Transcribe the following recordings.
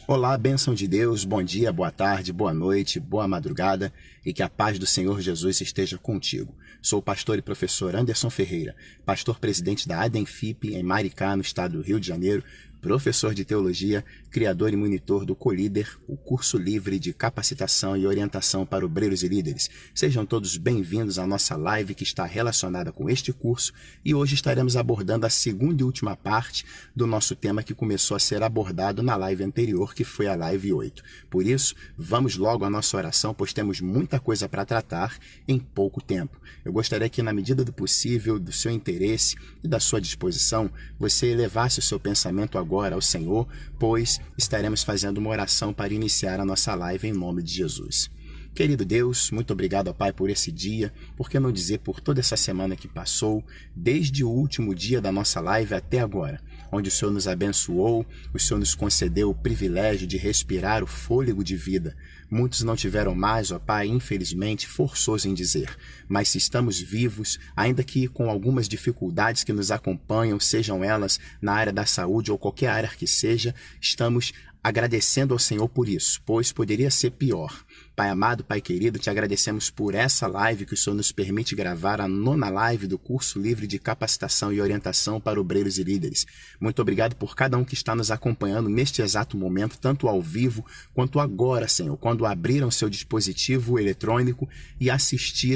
Olá, bênção de Deus, bom dia, boa tarde, boa noite, boa madrugada e que a paz do Senhor Jesus esteja contigo. Sou o pastor e professor Anderson Ferreira, pastor-presidente da ADENFIP em Maricá, no estado do Rio de Janeiro, professor de teologia, criador e monitor do Colíder, o curso livre de capacitação e orientação para obreiros e líderes. Sejam todos bem-vindos à nossa live que está relacionada com este curso e hoje estaremos abordando a segunda e última parte do nosso tema que começou a ser abordado na live anterior, que foi a live 8. Por isso, vamos logo à nossa oração, pois temos muita coisa para tratar em pouco tempo. Eu gostaria que, na medida do possível, do seu interesse e da sua disposição, você elevasse o seu pensamento agora ao Senhor, pois estaremos fazendo uma oração para iniciar a nossa live em nome de Jesus. Querido Deus, muito obrigado, Pai, por esse dia, por que não dizer por toda essa semana que passou, desde o último dia da nossa live até agora, onde o Senhor nos abençoou, o Senhor nos concedeu o privilégio de respirar o fôlego de vida. Muitos não tiveram mais, ó Pai, infelizmente, forçoso em dizer, mas se estamos vivos, ainda que com algumas dificuldades que nos acompanham, sejam elas na área da saúde ou qualquer área que seja, estamos agradecendo ao Senhor por isso, pois poderia ser pior. Pai amado, Pai querido, te agradecemos por essa live que o Senhor nos permite gravar, a 9ª live do curso livre de capacitação e orientação para obreiros e líderes. Muito obrigado por cada um que está nos acompanhando neste exato momento, tanto ao vivo quanto agora, Senhor, quando abriram seu dispositivo eletrônico e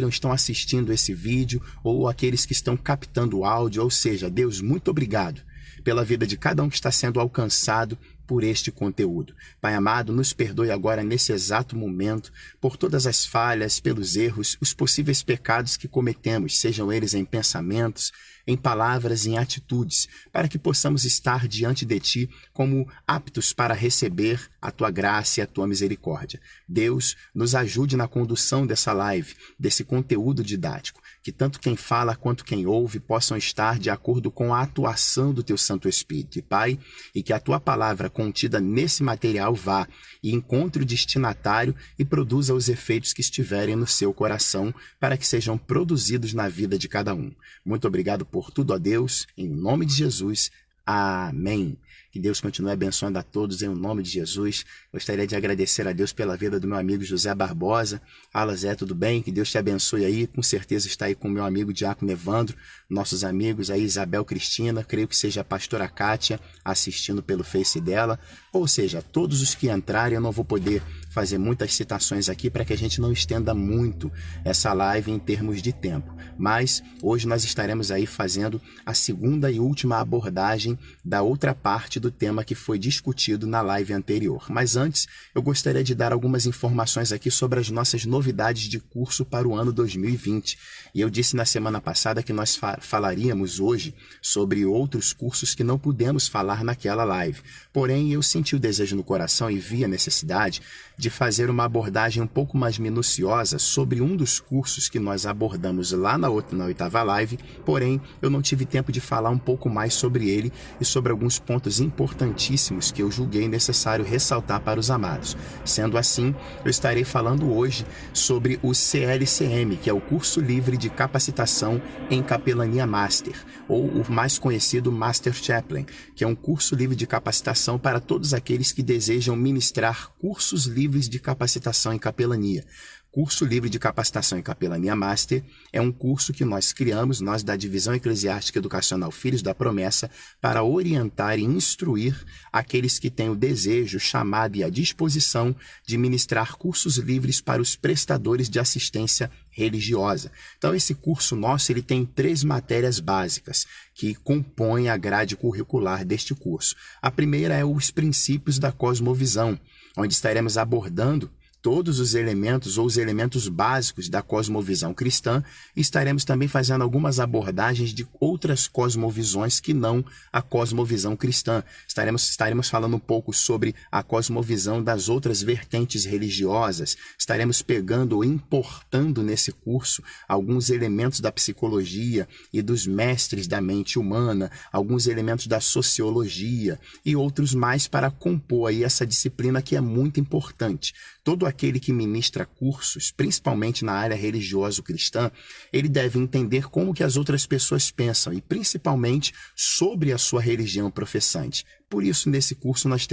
estão assistindo esse vídeo, ou aqueles que estão captando o áudio, ou seja, Deus, muito obrigado pela vida de cada um que está sendo alcançado por este conteúdo. Pai amado, nos perdoe agora nesse exato momento por todas as falhas, pelos erros, os possíveis pecados que cometemos, sejam eles em pensamentos, em palavras, em atitudes, para que possamos estar diante de Ti como aptos para receber a Tua graça e a Tua misericórdia. Deus, nos ajude na condução dessa live, desse conteúdo didático, que tanto quem fala quanto quem ouve possam estar de acordo com a atuação do Teu Santo Espírito. E Pai, e que a Tua palavra contida nesse material vá e encontre o destinatário e produza os efeitos que estiverem no seu coração para que sejam produzidos na vida de cada um. Muito obrigado por tudo, ó Deus, em nome de Jesus. Amém. Que Deus continue abençoando a todos em nome de Jesus. Gostaria de agradecer a Deus pela vida do meu amigo José Barbosa. Fala Zé, tudo bem? Que Deus te abençoe aí. Com certeza está aí com o meu amigo Diácono Evandro, nossos amigos aí Isabel Cristina, creio que seja a pastora Kátia assistindo pelo Face dela. Ou seja, todos os que entrarem, eu não vou poder fazer muitas citações aqui para que a gente não estenda muito essa live em termos de tempo. Mas hoje nós estaremos aí fazendo a segunda e última abordagem da outra parte do tema que foi discutido na live anterior. Mas antes, eu gostaria de dar algumas informações aqui sobre as nossas novidades de curso para o ano 2020. E eu disse na semana passada que nós falaríamos hoje sobre outros cursos que não pudemos falar naquela live. Porém, eu senti o desejo no coração e vi a necessidade de fazer uma abordagem um pouco mais minuciosa sobre um dos cursos que nós abordamos lá na 8ª live, porém eu não tive tempo de falar um pouco mais sobre ele e sobre alguns pontos importantíssimos que eu julguei necessário ressaltar para os amados. Sendo assim, eu estarei falando hoje sobre o CLCM, que é o curso livre de capacitação em capelania Master, ou o mais conhecido Master Chaplain, que é um curso livre de capacitação para todos aqueles que desejam ministrar cursos livres de capacitação em capelania. Curso livre de capacitação em capelania Master é um curso que nós criamos, nós da Divisão Eclesiástica Educacional Filhos da Promessa, para orientar e instruir aqueles que têm o desejo, o chamado e a disposição de ministrar cursos livres para os prestadores de assistência religiosa. Então, esse curso nosso ele tem 3 matérias básicas que compõem a grade curricular deste curso. A primeira é os princípios da cosmovisão, onde estaremos abordando todos os elementos ou os elementos básicos da cosmovisão cristã e estaremos também fazendo algumas abordagens de outras cosmovisões que não a cosmovisão cristã. Estaremos falando um pouco sobre a cosmovisão das outras vertentes religiosas, estaremos pegando ou importando nesse curso alguns elementos da psicologia e dos mestres da mente humana, alguns elementos da sociologia e outros mais para compor aí essa disciplina que é muito importante. Todo aquele que ministra cursos, principalmente na área religioso-cristã, ele deve entender como que as outras pessoas pensam e principalmente sobre a sua religião professante. Por isso, nesse curso, nós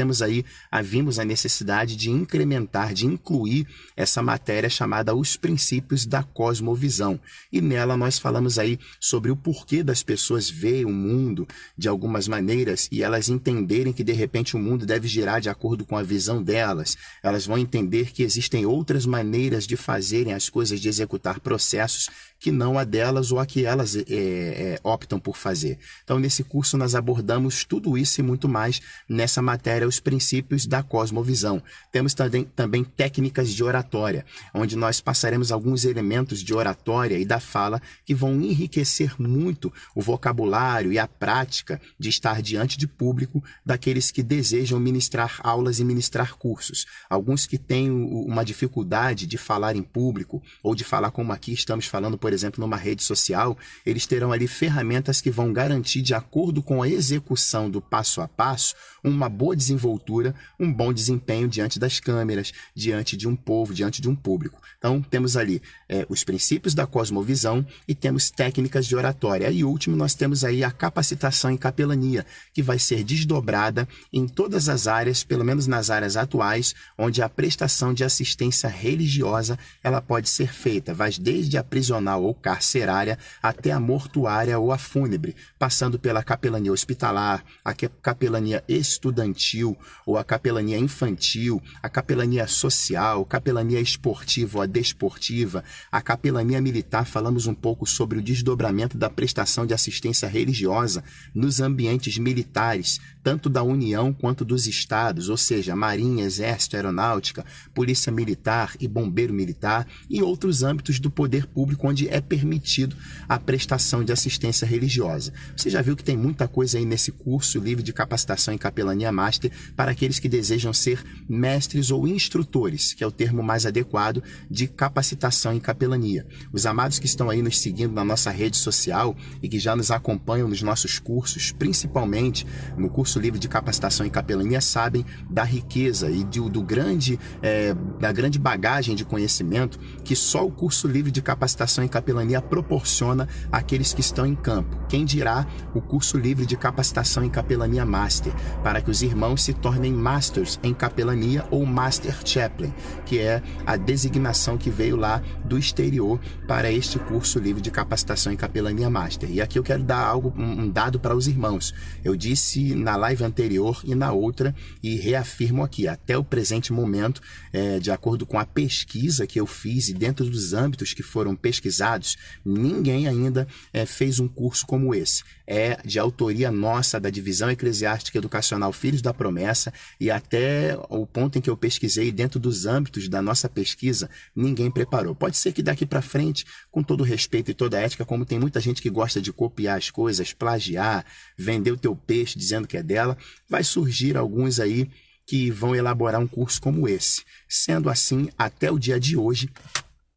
vimos a necessidade de incrementar, de incluir essa matéria chamada Os Princípios da Cosmovisão. E nela nós falamos aí sobre o porquê das pessoas verem o mundo de algumas maneiras e elas entenderem que, de repente, o mundo deve girar de acordo com a visão delas. Elas vão entender que existem outras maneiras de fazerem as coisas, de executar processos que não a delas ou a que elas optam por fazer. Então, nesse curso, nós abordamos tudo isso e muito mais nessa matéria, Os Princípios da Cosmovisão. Temos também técnicas de oratória, onde nós passaremos alguns elementos de oratória e da fala que vão enriquecer muito o vocabulário e a prática de estar diante de público daqueles que desejam ministrar aulas e ministrar cursos. Alguns que têm uma dificuldade de falar em público ou de falar como aqui estamos falando, por exemplo, numa rede social, eles terão ali ferramentas que vão garantir, de acordo com a execução do passo a passo, uma boa desenvoltura, um bom desempenho diante das câmeras, diante de um povo, diante de um público. Então, temos ali os princípios da cosmovisão e temos técnicas de oratória. E último, nós temos aí a capacitação em capelania, que vai ser desdobrada em todas as áreas, pelo menos nas áreas atuais, onde a prestação de assistência religiosa ela pode ser feita. Vai desde a prisional ou carcerária até a mortuária ou a fúnebre, passando pela capelania hospitalar, a capelania estudantil ou a capelania infantil, a capelania social, capelania esportiva ou a desportiva, a capelania militar. Falamos um pouco sobre o desdobramento da prestação de assistência religiosa nos ambientes militares, tanto da União quanto dos estados, ou seja, Marinha, Exército, Aeronáutica, Polícia Militar e Bombeiro Militar e outros âmbitos do poder público onde é permitido a prestação de assistência religiosa. Você já viu que tem muita coisa aí nesse curso livre de capacitação em capelania master para aqueles que desejam ser mestres ou instrutores, que é o termo mais adequado de capacitação em capelania. Os amados que estão aí nos seguindo na nossa rede social e que já nos acompanham nos nossos cursos, principalmente no curso livre de capacitação em capelania, sabem da riqueza e da grande bagagem de conhecimento que só o curso livre de capacitação em capelania proporciona àqueles que estão em campo. Quem dirá o curso livre de capacitação em capelania master, para que os irmãos se tornem masters em capelania ou master chaplain, que é a designação que veio lá do exterior para este curso livre de capacitação em capelania master. E aqui eu quero dar um dado para os irmãos. Eu disse na live anterior e na outra e reafirmo aqui, até o presente momento, de acordo com a pesquisa que eu fiz e dentro dos âmbitos que foram pesquisados, ninguém ainda fez um curso como esse. É de autoria nossa, da Divisão Eclesiástica Educacional Filhos da Promessa, e até o ponto em que eu pesquisei, dentro dos âmbitos da nossa pesquisa, ninguém preparou. Pode ser que daqui para frente, com todo respeito e toda a ética, como tem muita gente que gosta de copiar as coisas, plagiar, vender o teu peixe dizendo que é dela, vai surgir alguns aí que vão elaborar um curso como esse. Sendo assim, até o dia de hoje,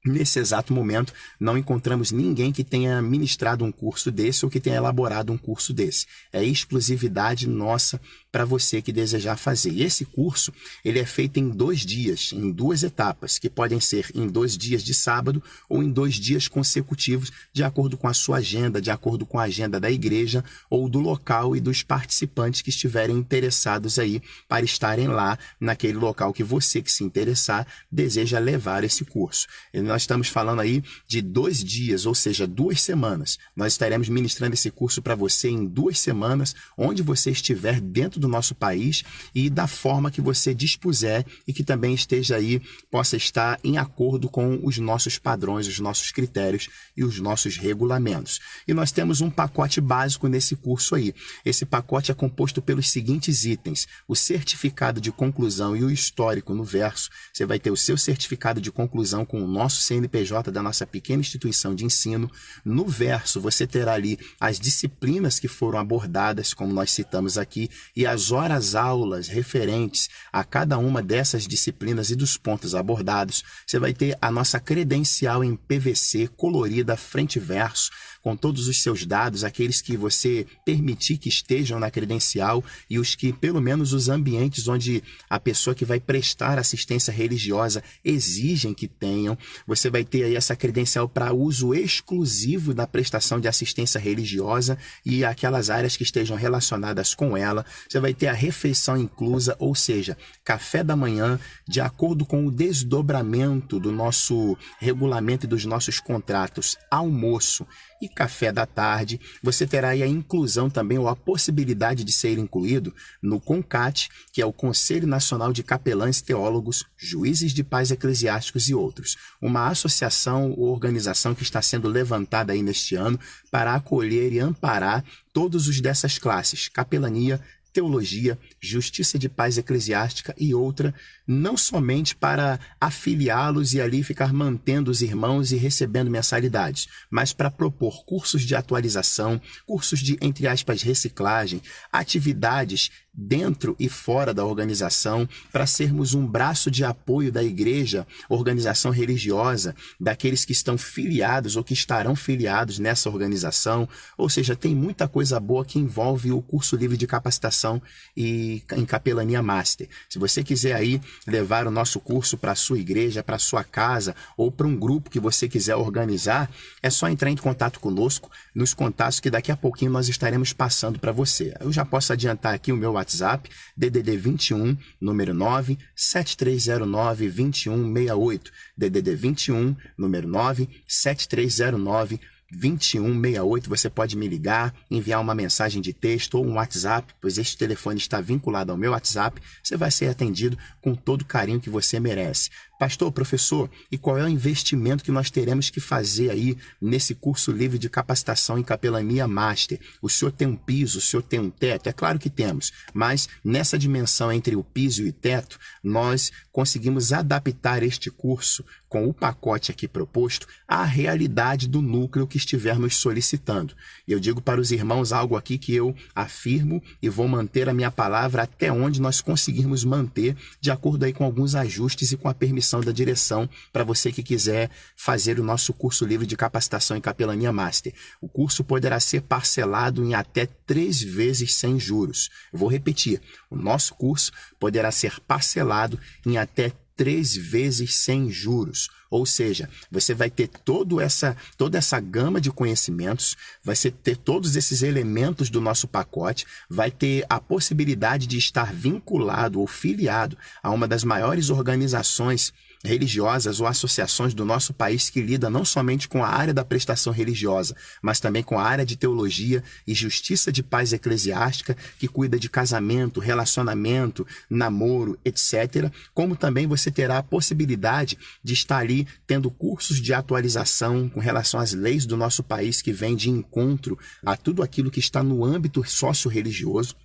nesse exato momento, não encontramos ninguém que tenha ministrado um curso desse ou que tenha elaborado um curso desse. É exclusividade nossa para você que desejar fazer. E esse curso, ele é feito em 2 dias, em 2 etapas, que podem ser em 2 dias de sábado ou em 2 dias consecutivos, de acordo com a sua agenda, de acordo com a agenda da igreja ou do local e dos participantes que estiverem interessados aí para estarem lá naquele local que você que se interessar deseja levar esse curso. E nós estamos falando aí de 2 dias, ou seja, 2 semanas. Nós estaremos ministrando esse curso para você em 2 semanas, onde você estiver dentro do nosso país e da forma que você dispuser e que também esteja aí, possa estar em acordo com os nossos padrões, os nossos critérios e os nossos regulamentos. E nós temos um pacote básico nesse curso aí. Esse pacote é composto pelos seguintes itens: o certificado de conclusão e o histórico no verso. Você vai ter o seu certificado de conclusão com o nosso CNPJ da nossa pequena instituição de ensino. No verso, você terá ali as disciplinas que foram abordadas, como nós citamos aqui, e as horas-aulas referentes a cada uma dessas disciplinas e dos pontos abordados. Você vai ter a nossa credencial em PVC colorida frente e verso, com todos os seus dados, aqueles que você permitir que estejam na credencial e os que, pelo menos os ambientes onde a pessoa que vai prestar assistência religiosa exigem que tenham. Você vai ter aí essa credencial para uso exclusivo da prestação de assistência religiosa e aquelas áreas que estejam relacionadas com ela. Você vai ter a refeição inclusa, ou seja, café da manhã, de acordo com o desdobramento do nosso regulamento e dos nossos contratos, almoço e café da tarde. Você terá aí a inclusão também, ou a possibilidade de ser incluído no CONCAT, que é o Conselho Nacional de Capelães Teólogos, Juízes de Paz Eclesiásticos e outros. Uma associação ou organização que está sendo levantada aí neste ano para acolher e amparar todos os dessas classes: capelania, teologia, justiça de paz eclesiástica e outra, não somente para afiliá-los e ali ficar mantendo os irmãos e recebendo mensalidades, mas para propor cursos de atualização, cursos de, entre aspas, reciclagem, atividades dentro e fora da organização, para sermos um braço de apoio da igreja, organização religiosa, daqueles que estão filiados ou que estarão filiados nessa organização. Ou seja, tem muita coisa boa que envolve o curso livre de capacitação e em capelania master. Se você quiser aí levar o nosso curso para a sua igreja, para a sua casa ou para um grupo que você quiser organizar, é só entrar em contato conosco nos contatos que daqui a pouquinho nós estaremos passando para você. Eu já posso adiantar aqui o meu WhatsApp, DDD 21, número 9, 7309 2168. DDD 21, número 9, 7309 2168, você pode me ligar, enviar uma mensagem de texto ou um WhatsApp, pois este telefone está vinculado ao meu WhatsApp. Você vai ser atendido com todo o carinho que você merece. Pastor, professor, e qual é o investimento que nós teremos que fazer aí nesse curso livre de capacitação em capelania master? O senhor tem um piso, o senhor tem um teto? É claro que temos, mas nessa dimensão entre o piso e o teto, nós conseguimos adaptar este curso com o pacote aqui proposto à realidade do núcleo que estivermos solicitando. E eu digo para os irmãos algo aqui que eu afirmo e vou manter a minha palavra até onde nós conseguirmos manter, de acordo aí com alguns ajustes e com a permissão da direção, para você que quiser fazer o nosso curso livre de capacitação em capelania master. O curso poderá ser parcelado em até 3 vezes sem juros. Eu vou repetir, o nosso curso poderá ser parcelado em até 3 vezes sem juros. Ou seja, você vai ter toda essa gama de conhecimentos, vai ter todos esses elementos do nosso pacote, vai ter a possibilidade de estar vinculado ou filiado a uma das maiores organizações religiosas ou associações do nosso país que lida não somente com a área da prestação religiosa, mas também com a área de teologia e justiça de paz eclesiástica, que cuida de casamento, relacionamento, namoro, etc. Como também você terá a possibilidade de estar ali tendo cursos de atualização com relação às leis do nosso país que vêm de encontro a tudo aquilo que está no âmbito socio-religioso.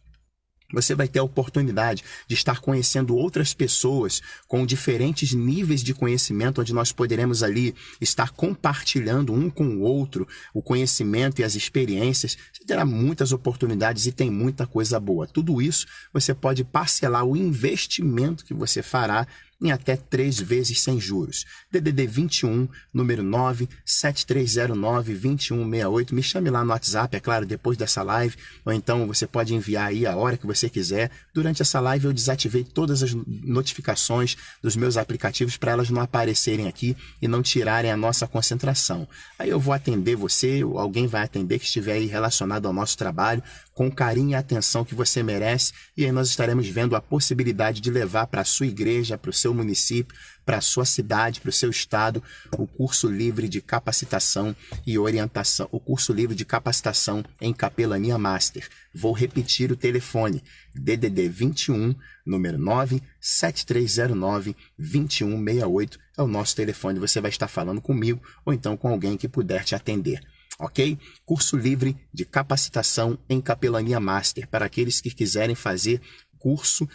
Você vai ter a oportunidade de estar conhecendo outras pessoas com diferentes níveis de conhecimento, onde nós poderemos ali estar compartilhando um com o outro o conhecimento e as experiências. Você terá muitas oportunidades e tem muita coisa boa. Tudo isso você pode parcelar o investimento que você fará em até 3 vezes sem juros. DDD 21, número 9, 7309 2168. Me chame lá no WhatsApp, é claro, depois dessa live, ou então você pode enviar aí a hora que você quiser. Durante essa live eu desativei todas as notificações dos meus aplicativos para elas não aparecerem aqui e não tirarem a nossa concentração. Aí eu vou atender você, ou alguém vai atender que estiver aí relacionado ao nosso trabalho, com o carinho e a atenção que você merece, e aí nós estaremos vendo a possibilidade de levar para a sua igreja, para o seu município, para a sua cidade, para o seu estado, o curso livre de capacitação e orientação, o curso livre de capacitação em capelania master. Vou repetir o telefone, DDD 21, número 9, 7309 2168, é o nosso telefone, você vai estar falando comigo ou então com alguém que puder te atender. Ok? Curso livre de capacitação em capelania master, para aqueles que quiserem fazer curso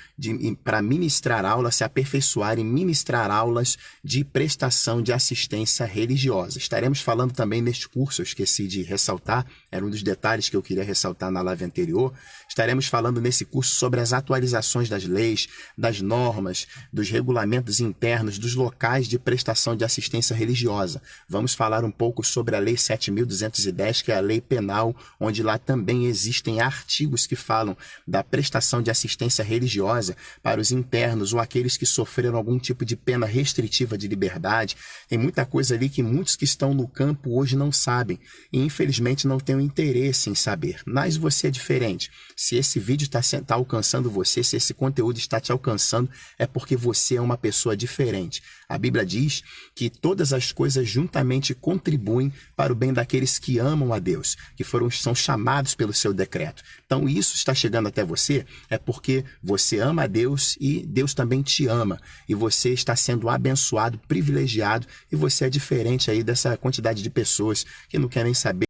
para ministrar aulas, se aperfeiçoar em ministrar aulas de prestação de assistência religiosa. Estaremos falando também neste curso, eu esqueci de ressaltar, era um dos detalhes que eu queria ressaltar na live anterior. Estaremos falando nesse curso sobre as atualizações das leis, das normas, dos regulamentos internos, dos locais de prestação de assistência religiosa. Vamos falar um pouco sobre a Lei 7.210, que é a lei penal, onde lá também existem artigos que falam da prestação de assistência religiosa para os internos ou aqueles que sofreram algum tipo de pena restritiva de liberdade. Tem muita coisa ali que muitos que estão no campo hoje não sabem e infelizmente não têm o interesse em saber. Mas você é diferente. Se esse vídeo está alcançando você, se esse conteúdo está te alcançando, é porque você é uma pessoa diferente. A Bíblia diz que todas as coisas juntamente contribuem para o bem daqueles que amam a Deus, que são chamados pelo seu decreto. Então isso está chegando até você, é porque você ama a Deus e Deus também te ama. E você está sendo abençoado, privilegiado, e você é diferente aí dessa quantidade de pessoas que não querem saber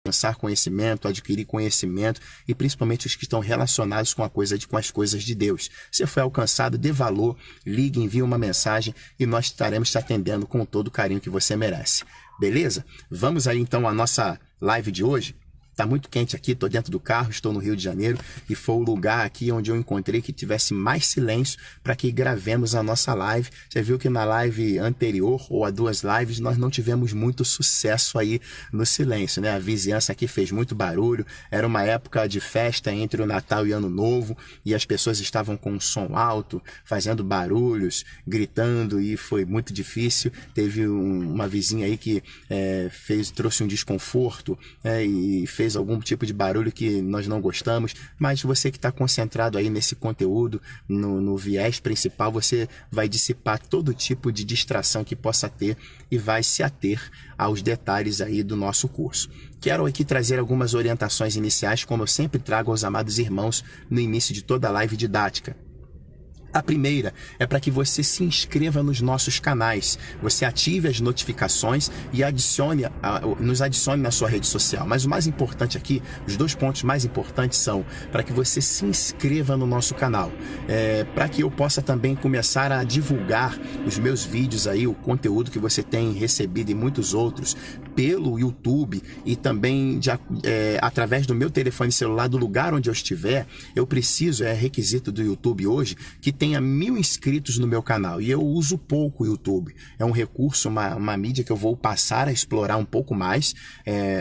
alcançar conhecimento, adquirir conhecimento e principalmente os que estão relacionados com as coisas de Deus. Se foi alcançado, dê valor, ligue, envie uma mensagem e nós estaremos te atendendo com todo o carinho que você merece. Beleza? Vamos aí então à nossa live de hoje. Está muito quente aqui, estou dentro do carro, estou no Rio de Janeiro e foi o lugar aqui onde eu encontrei que tivesse mais silêncio para que gravemos a nossa live. Você viu que na live anterior, ou a 2 lives, nós não tivemos muito sucesso aí no silêncio, né? A vizinhança aqui fez muito barulho, era uma época de festa entre o Natal e Ano Novo e as pessoas estavam com um som alto, fazendo barulhos, gritando e foi muito difícil. Teve uma vizinha aí que trouxe um desconforto e fez algum tipo de barulho que nós não gostamos, mas você que está concentrado aí nesse conteúdo, no viés principal, você vai dissipar todo tipo de distração que possa ter e vai se ater aos detalhes aí do nosso curso. Quero aqui trazer algumas orientações iniciais, como eu sempre trago aos amados irmãos no início de toda a live didática. A primeira é para que você se inscreva nos nossos canais, você ative as notificações e nos adicione na sua rede social. Mas o mais importante aqui, os 2 pontos mais importantes são para que você se inscreva no nosso canal, para que eu possa também começar a divulgar os meus vídeos aí, o conteúdo que você tem recebido e muitos outros pelo YouTube e também através do meu telefone celular, do lugar onde eu estiver. Eu preciso, é requisito do YouTube hoje, que tenha 1000 inscritos no meu canal, e eu uso pouco o YouTube. É um recurso, uma mídia que eu vou passar a explorar um pouco mais,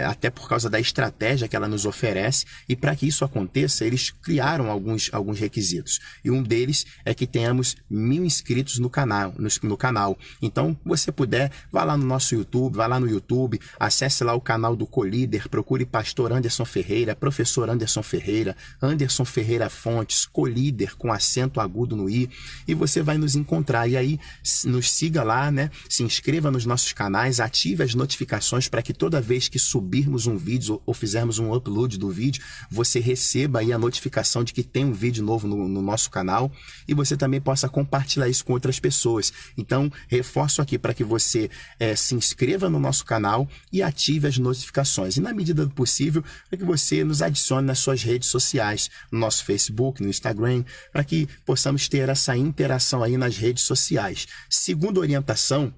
até por causa da estratégia que ela nos oferece, e para que isso aconteça, eles criaram alguns requisitos, e um deles é que tenhamos 1000 inscritos no canal. Então, você puder, vá lá no nosso YouTube, vá lá no YouTube, acesse lá o canal do Colíder, procure Pastor Anderson Ferreira, Professor Anderson Ferreira, Anderson Ferreira Fontes, Colíder com acento agudo no I, e você vai nos encontrar. E aí nos siga lá, né? Se inscreva nos nossos canais, ative as notificações para que toda vez que subirmos um vídeo ou fizermos um upload do vídeo, você receba aí a notificação de que tem um vídeo novo no nosso canal, e você também possa compartilhar isso com outras pessoas. Então, reforço aqui para que você se inscreva no nosso canal e ative as notificações. E na medida do possível, para que você nos adicione nas suas redes sociais, no nosso Facebook, no Instagram, para que possamos ter essa interação aí nas redes sociais. Segunda orientação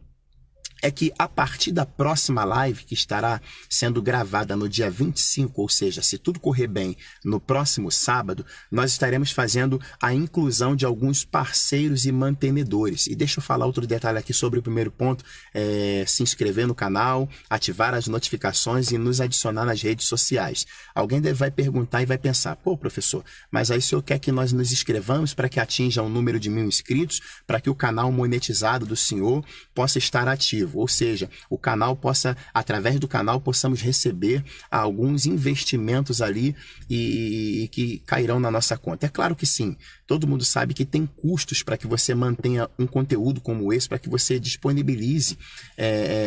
é que a partir da próxima live, que estará sendo gravada no dia 25, ou seja, se tudo correr bem, no próximo sábado, nós estaremos fazendo a inclusão de alguns parceiros e mantenedores. E deixa eu falar outro detalhe aqui sobre o primeiro ponto, se inscrever no canal, ativar as notificações e nos adicionar nas redes sociais. Alguém vai perguntar e vai pensar, pô, professor, mas aí o senhor quer que nós nos inscrevamos para que atinja um número de 1000 inscritos, para que o canal monetizado do senhor possa estar ativo? Ou seja, o canal através do canal, possamos receber alguns investimentos ali e que cairão na nossa conta. É claro que sim, todo mundo sabe que tem custos para que você mantenha um conteúdo como esse, para que você disponibilize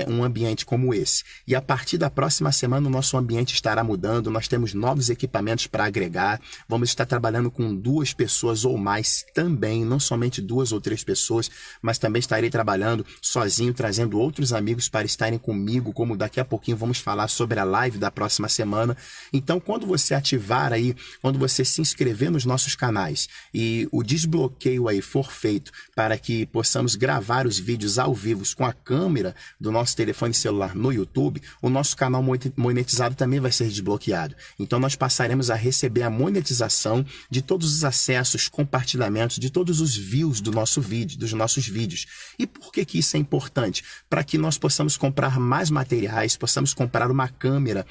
um ambiente como esse. E a partir da próxima semana o nosso ambiente estará mudando, nós temos novos equipamentos para agregar, vamos estar trabalhando com 2 pessoas ou mais também, não somente 2 ou 3 pessoas, mas também estarei trabalhando sozinho, trazendo outros amigos para estarem comigo, como daqui a pouquinho vamos falar sobre a live da próxima semana. Então, quando você ativar aí, quando você se inscrever nos nossos canais e e o desbloqueio aí for feito para que possamos gravar os vídeos ao vivo com a câmera do nosso telefone celular no YouTube, o nosso canal monetizado também vai ser desbloqueado. Então nós passaremos a receber a monetização de todos os acessos, compartilhamentos, de todos os views do nosso vídeo, dos nossos vídeos. E por que isso é importante? Para que nós possamos comprar mais materiais, possamos comprar uma câmera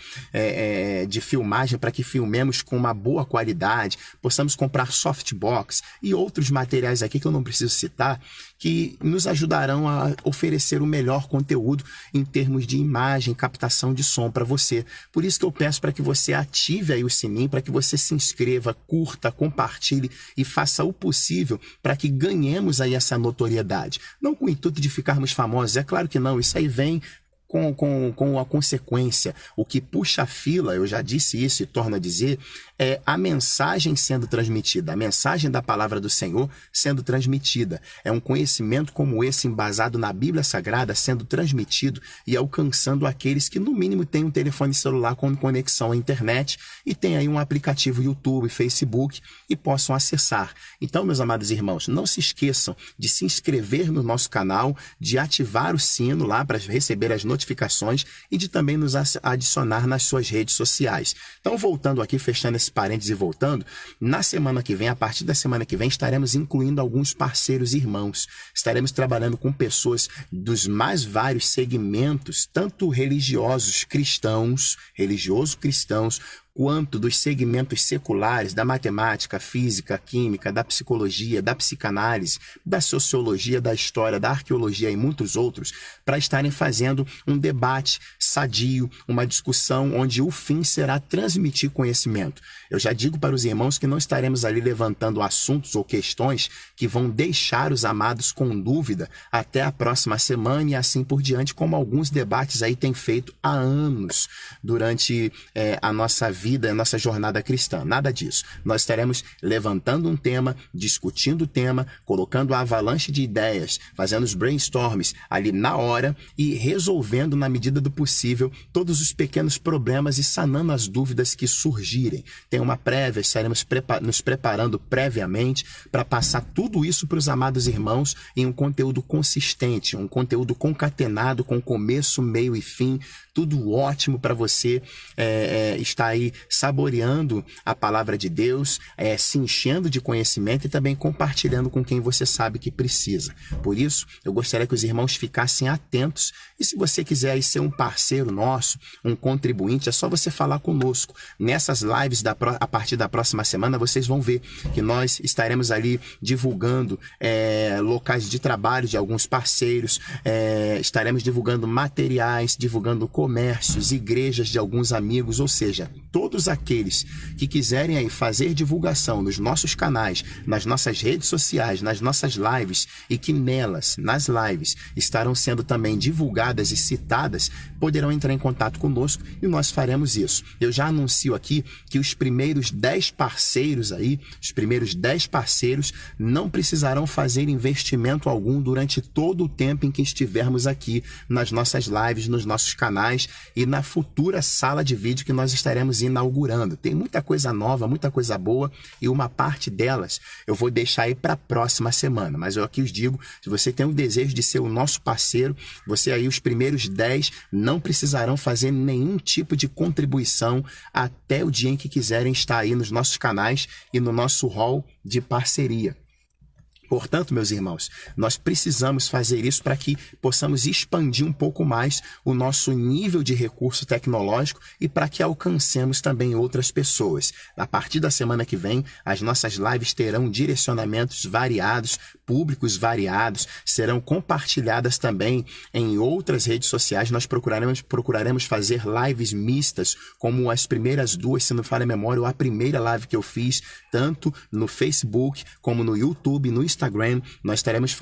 de filmagem para que filmemos com uma boa qualidade, possamos comprar softbox e outros materiais aqui que eu não preciso citar, que nos ajudarão a oferecer o melhor conteúdo em termos de imagem, captação de som para você. Por isso que eu peço para que você ative aí o sininho, para que você se inscreva, curta, compartilhe e faça o possível para que ganhemos aí essa notoriedade. Não com o intuito de ficarmos famosos, é claro que não, isso aí vem com a consequência. O que puxa a fila, eu já disse isso e torno a dizer, é a mensagem sendo transmitida, a mensagem da palavra do Senhor sendo transmitida. É um conhecimento como esse, embasado na Bíblia Sagrada, sendo transmitido e alcançando aqueles que, no mínimo, têm um telefone celular com conexão à internet e têm aí um aplicativo YouTube, Facebook e possam acessar. Então, meus amados irmãos, não se esqueçam de se inscrever no nosso canal, de ativar o sino lá para receber as notificações e de também nos adicionar nas suas redes sociais. Então, voltando aqui, fechando esse parênteses e voltando, na semana que vem, a partir da semana que vem, estaremos incluindo alguns parceiros irmãos. Estaremos trabalhando com pessoas dos mais vários segmentos, tanto religiosos cristãos, quanto dos segmentos seculares, da matemática, física, química, da psicologia, da psicanálise, da sociologia, da história, da arqueologia e muitos outros, para estarem fazendo um debate sadio, uma discussão onde o fim será transmitir conhecimento. Eu já digo para os irmãos que não estaremos ali levantando assuntos ou questões que vão deixar os amados com dúvida até a próxima semana e assim por diante, como alguns debates aí têm feito há anos durante a nossa vida, a nossa jornada cristã. Nada disso. Nós estaremos levantando um tema, discutindo o tema, colocando a avalanche de ideias, fazendo os brainstorms ali na hora e resolvendo na medida do possível todos os pequenos problemas e sanando as dúvidas que surgirem. Tem uma prévia, estaremos nos preparando previamente para passar tudo isso para os amados irmãos em um conteúdo consistente, um conteúdo concatenado com começo, meio e fim, tudo ótimo para você estar aí saboreando a palavra de Deus, se enchendo de conhecimento e também compartilhando com quem você sabe que precisa. Por isso, eu gostaria que os irmãos ficassem atentos e se você quiser aí ser um parceiro nosso, um contribuinte, é só você falar conosco. Nessas lives a partir da próxima semana, vocês vão ver que nós estaremos ali divulgando locais de trabalho de alguns parceiros, estaremos divulgando materiais, divulgando comércios, igrejas de alguns amigos, ou seja, todos aqueles que quiserem aí fazer divulgação nos nossos canais, nas nossas redes sociais, nas nossas lives e que nas lives, estarão sendo também divulgadas e citadas, poderão entrar em contato conosco e nós faremos isso. Eu já anuncio aqui que os primeiros 10 parceiros não precisarão fazer investimento algum durante todo o tempo em que estivermos aqui nas nossas lives, nos nossos canais e na futura sala de vídeo que nós estaremos inaugurando. Tem muita coisa nova, muita coisa boa e uma parte delas eu vou deixar aí para a próxima semana. Mas eu aqui os digo, se você tem o desejo de ser o nosso parceiro, você aí, os primeiros 10 não precisarão fazer nenhum tipo de contribuição até o dia em que quiserem estar aí nos nossos canais e no nosso hall de parceria. Portanto, meus irmãos, nós precisamos fazer isso para que possamos expandir um pouco mais o nosso nível de recurso tecnológico e para que alcancemos também outras pessoas. A partir da semana que vem, as nossas lives terão direcionamentos variados, públicos variados, serão compartilhadas também em outras redes sociais. Nós procuraremos fazer lives mistas, como as primeiras duas, se não falha a memória, ou a primeira live que eu fiz, tanto no Facebook como no YouTube, no Instagram, Instagram. Nós estaremos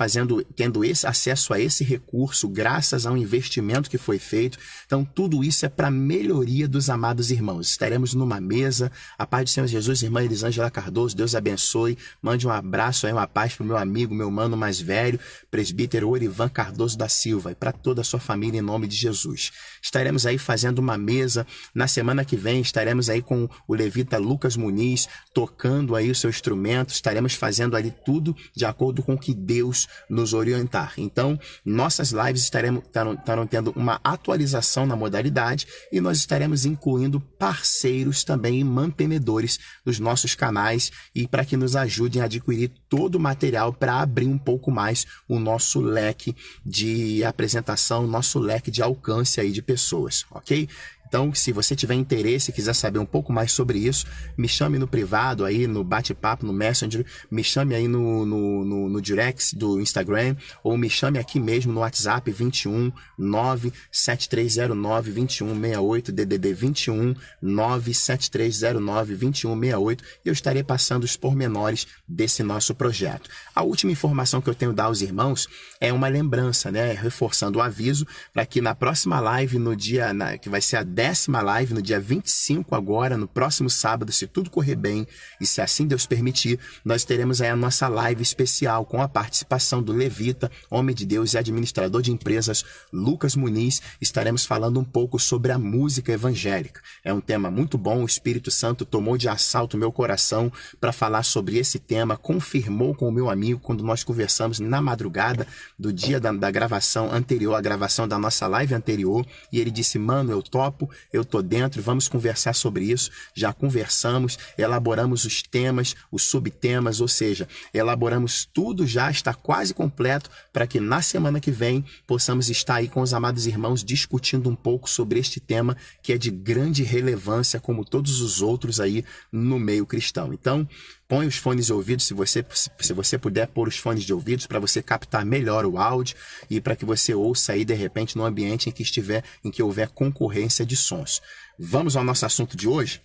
tendo acesso a esse recurso graças a um investimento que foi feito. Então, tudo isso é para melhoria dos amados irmãos. Estaremos numa mesa. A paz do Senhor Jesus, irmã Elisângela Cardoso, Deus abençoe. Mande um abraço aí, uma paz para o meu amigo, meu mano mais velho, presbítero Orivan Cardoso da Silva, e para toda a sua família, em nome de Jesus. Estaremos aí fazendo uma mesa. Na semana que vem estaremos aí com o levita Lucas Muniz, tocando aí o seu instrumento. Estaremos fazendo ali tudo de acordo com o que Deus nos orientar. Então, nossas lives estarão tendo uma atualização na modalidade, e nós estaremos incluindo parceiros também e mantenedores dos nossos canais, e para que nos ajudem a adquirir todo o material para abrir um pouco mais o nosso leque de apresentação, nosso leque de alcance aí de pessoas, ok? Então, se você tiver interesse e quiser saber um pouco mais sobre isso, me chame no privado aí, no bate-papo, no Messenger, me chame aí no direct do Instagram, ou me chame aqui mesmo no WhatsApp 21 97309 2168, DDD 21 97309 2168, e eu estarei passando os pormenores desse nosso projeto. A última informação que eu tenho a dar aos irmãos é uma lembrança, né? Reforçando o aviso para que na próxima live, que vai ser a 10ª live, no dia 25 agora, no próximo sábado, se tudo correr bem e se assim Deus permitir, nós teremos aí a nossa live especial com a participação do levita, homem de Deus e administrador de empresas, Lucas Muniz. Estaremos falando um pouco sobre a música evangélica. É um tema muito bom, o Espírito Santo tomou de assalto o meu coração para falar sobre esse tema, confirmou com o meu amigo quando nós conversamos na madrugada do dia da gravação anterior, a gravação da nossa live anterior, e ele disse: mano, eu topo, eu tô dentro, vamos conversar sobre isso. Já conversamos, elaboramos os temas, os subtemas, ou seja, elaboramos tudo, já está quase completo para que na semana que vem possamos estar aí com os amados irmãos discutindo um pouco sobre este tema que é de grande relevância, como todos os outros aí no meio cristão. Então, põe os fones de ouvido, se você puder pôr os fones de ouvidos, para você captar melhor o áudio e para que você ouça aí de repente no ambiente em que houver concorrência de sons. Vamos ao nosso assunto de hoje?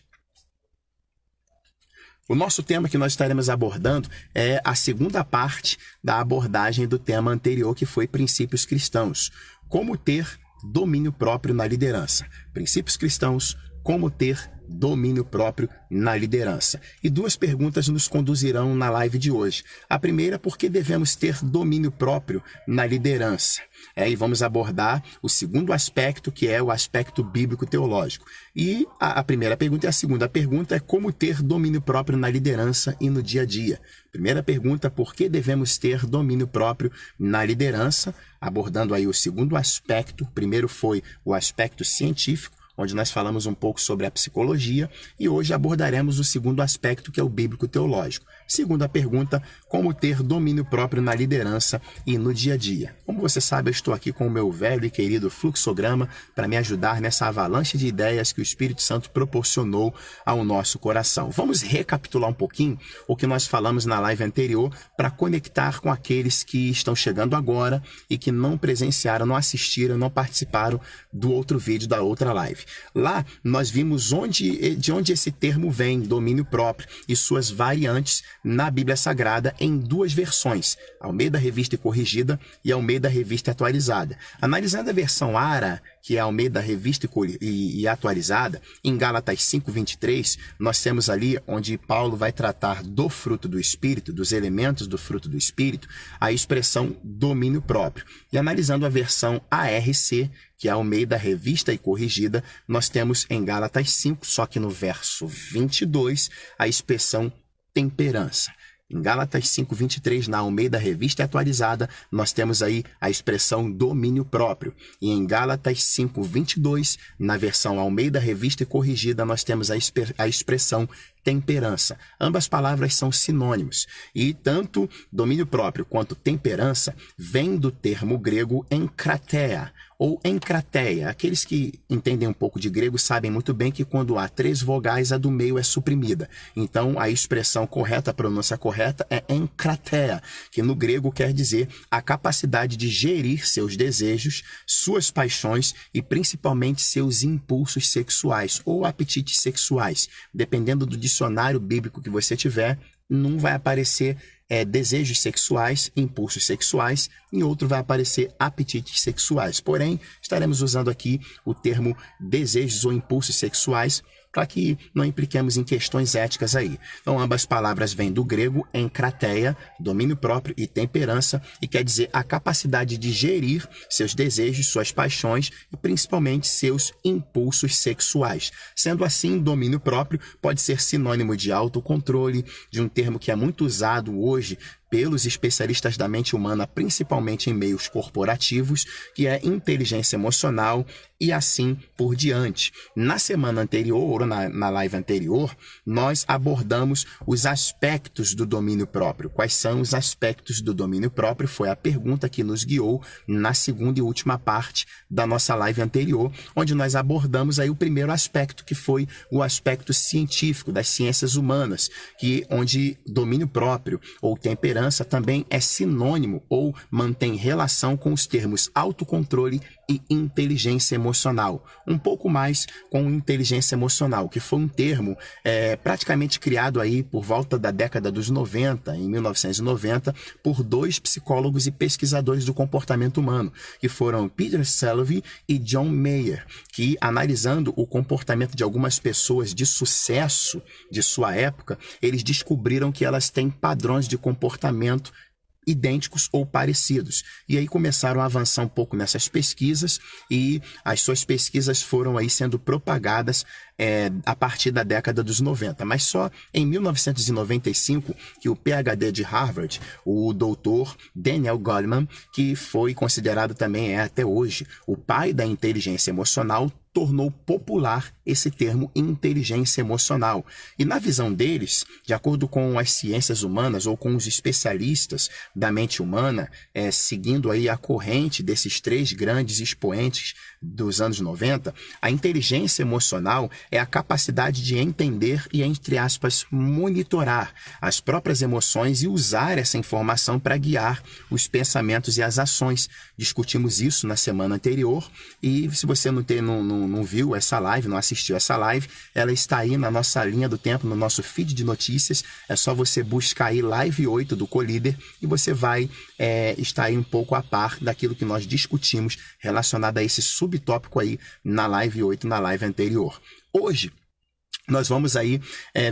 O nosso tema que nós estaremos abordando é a segunda parte da abordagem do tema anterior, que foi princípios cristãos. Como ter domínio próprio na liderança. Princípios cristãos, como ter domínio próprio na liderança. E 2 perguntas nos conduzirão na live de hoje. A primeira, por que devemos ter domínio próprio na liderança? E vamos abordar o segundo aspecto, que é o aspecto bíblico-teológico. E a primeira pergunta e a segunda pergunta é como ter domínio próprio na liderança e no dia a dia. Primeira pergunta, por que devemos ter domínio próprio na liderança? Abordando aí o segundo aspecto. Primeiro foi o aspecto científico, onde nós falamos um pouco sobre a psicologia, e hoje abordaremos o segundo aspecto, que é o bíblico-teológico. Segunda pergunta, como ter domínio próprio na liderança e no dia a dia. Como você sabe, eu estou aqui com o meu velho e querido fluxograma para me ajudar nessa avalanche de ideias que o Espírito Santo proporcionou ao nosso coração. Vamos recapitular um pouquinho o que nós falamos na live anterior para conectar com aqueles que estão chegando agora e que não presenciaram, não assistiram, não participaram do outro vídeo, da outra live. Lá nós vimos de onde esse termo vem, domínio próprio, e suas variantes na Bíblia Sagrada em 2 versões, Almeida Revista e Corrigida e Almeida Revista e Atualizada. Analisando a versão ARA, que é a Almeida Revista e Atualizada, em Gálatas 5:23, nós temos ali onde Paulo vai tratar do fruto do Espírito, dos elementos do fruto do Espírito, a expressão domínio próprio. E analisando a versão ARC, que é a Almeida Revista e Corrigida, nós temos em Gálatas 5, só que no verso 22, a expressão temperança. Em Gálatas 5:23, na Almeida Revista Atualizada, nós temos aí a expressão domínio próprio. E em Gálatas 5:22, na versão Almeida Revista e Corrigida, nós temos a expressão temperança. Ambas palavras são sinônimos. E tanto domínio próprio quanto temperança vem do termo grego enkrateia ou encrateia. Aqueles que entendem um pouco de grego sabem muito bem que quando há 3 vogais, a do meio é suprimida. Então, a expressão correta, a pronúncia correta é enkrateia, que no grego quer dizer a capacidade de gerir seus desejos, suas paixões e principalmente seus impulsos sexuais ou apetites sexuais. Dependendo do dicionário bíblico que você tiver, não vai aparecer desejos sexuais, impulsos sexuais, em outro vai aparecer apetites sexuais. Porém, estaremos usando aqui o termo desejos ou impulsos sexuais para que não impliquemos em questões éticas aí. Então, ambas palavras vêm do grego enkrateia, domínio próprio, e temperança, e quer dizer a capacidade de gerir seus desejos, suas paixões e principalmente seus impulsos sexuais. Sendo assim, domínio próprio pode ser sinônimo de autocontrole, de um termo que é muito usado hoje pelos especialistas da mente humana, principalmente em meios corporativos, que é inteligência emocional e assim por diante. Na semana anterior, ou na live anterior, nós abordamos os aspectos do domínio próprio. Quais são os aspectos do domínio próprio? Foi a pergunta que nos guiou na segunda e última parte da nossa live anterior, onde nós abordamos aí o primeiro aspecto, que foi o aspecto científico das ciências humanas, onde domínio próprio ou temperança também é sinônimo ou mantém relação com os termos autocontrole e inteligência emocional. Um pouco mais com inteligência emocional, que foi um termo praticamente criado aí por volta da década dos 90, em 1990, por dois psicólogos e pesquisadores do comportamento humano, que foram Peter Salovey e John Mayer, que, analisando o comportamento de algumas pessoas de sucesso de sua época, eles descobriram que elas têm padrões de comportamento idênticos ou parecidos. E aí começaram a avançar um pouco nessas pesquisas, e as suas pesquisas foram aí sendo propagadas a partir da década dos 90. Mas só em 1995 que o PhD de Harvard, o doutor Daniel Goleman, que foi considerado também até hoje o pai da inteligência emocional, tornou popular esse termo inteligência emocional. E na visão deles, de acordo com as ciências humanas ou com os especialistas da mente humana, seguindo aí a corrente desses três grandes expoentes dos anos 90, a inteligência emocional é a capacidade de entender e, entre aspas, monitorar as próprias emoções e usar essa informação para guiar os pensamentos e as ações. Discutimos isso na semana anterior, e se você não viu essa live, não assistiu essa live, ela está aí na nossa linha do tempo, no nosso feed de notícias. É só você buscar aí live 8 do Colíder e você vai estar aí um pouco a par daquilo que nós discutimos relacionado a esse subtópico aí na live 8, na live anterior. Hoje, nós vamos aí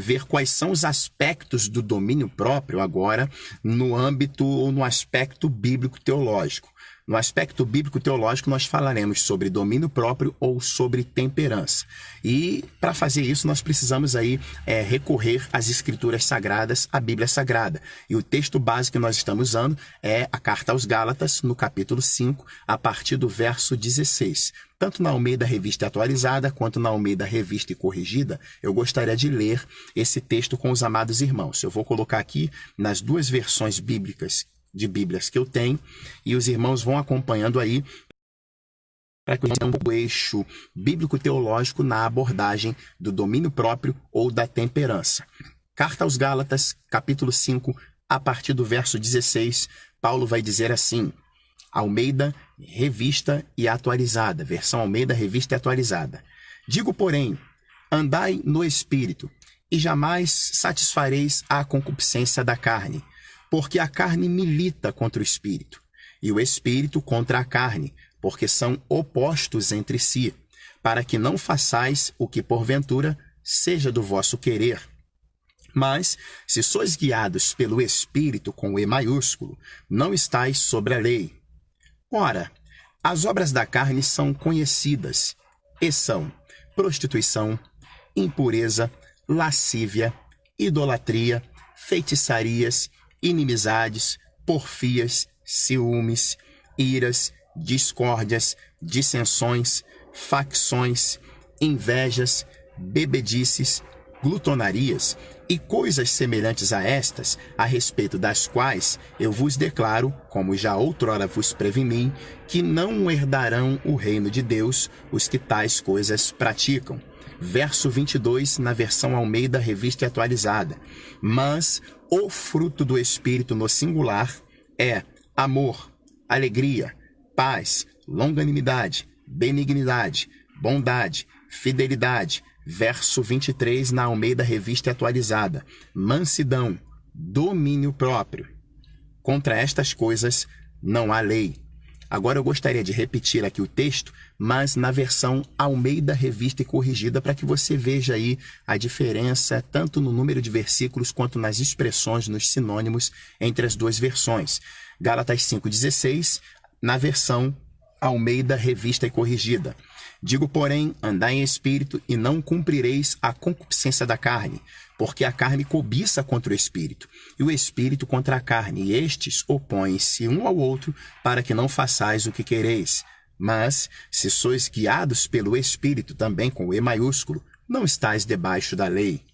ver quais são os aspectos do domínio próprio agora no âmbito ou no aspecto bíblico-teológico. No aspecto bíblico-teológico, nós falaremos sobre domínio próprio ou sobre temperança. E para fazer isso, nós precisamos aí recorrer às Escrituras Sagradas, à Bíblia Sagrada. E o texto básico que nós estamos usando é a Carta aos Gálatas, no capítulo 5, a partir do verso 16. Tanto na Almeida Revista Atualizada, quanto na Almeida Revista e Corrigida, eu gostaria de ler esse texto com os amados irmãos. Eu vou colocar aqui nas duas versões bíblicas de Bíblias que eu tenho, e os irmãos vão acompanhando aí para que tenham um eixo bíblico-teológico na abordagem do domínio próprio ou da temperança. Carta aos Gálatas, capítulo 5, a partir do verso 16, Paulo vai dizer assim: Almeida, Revista e Atualizada, versão Almeida, Revista e Atualizada. Digo, porém, andai no Espírito, e jamais satisfareis a concupiscência da carne, porque a carne milita contra o Espírito, e o Espírito contra a carne, porque são opostos entre si, para que não façais o que porventura seja do vosso querer. Mas, se sois guiados pelo Espírito com o E maiúsculo, não estáis sobre a lei. Ora, as obras da carne são conhecidas, e são prostituição, impureza, lascívia, idolatria, feitiçarias, inimizades, porfias, ciúmes, iras, discórdias, dissensões, facções, invejas, bebedices, glutonarias e coisas semelhantes a estas, a respeito das quais eu vos declaro, como já outrora vos preveni, que não herdarão o reino de Deus os que tais coisas praticam. Verso 22, na versão Almeida, Revista e Atualizada. Mas o fruto do Espírito no singular é amor, alegria, paz, longanimidade, benignidade, bondade, fidelidade. Verso 23, na Almeida Revista e Atualizada. Mansidão, domínio próprio. Contra estas coisas não há lei. Agora eu gostaria de repetir aqui o texto, mas na versão Almeida Revista e Corrigida, para que você veja aí a diferença tanto no número de versículos quanto nas expressões, nos sinônimos entre as duas versões. Gálatas 5,16, na versão Almeida Revista e Corrigida. Digo, porém, andai em espírito e não cumprireis a concupiscência da carne, porque a carne cobiça contra o espírito, e o espírito contra a carne, e estes opõem-se um ao outro, para que não façais o que quereis. Mas, se sois guiados pelo espírito, também com o E maiúsculo, não estáis debaixo da lei.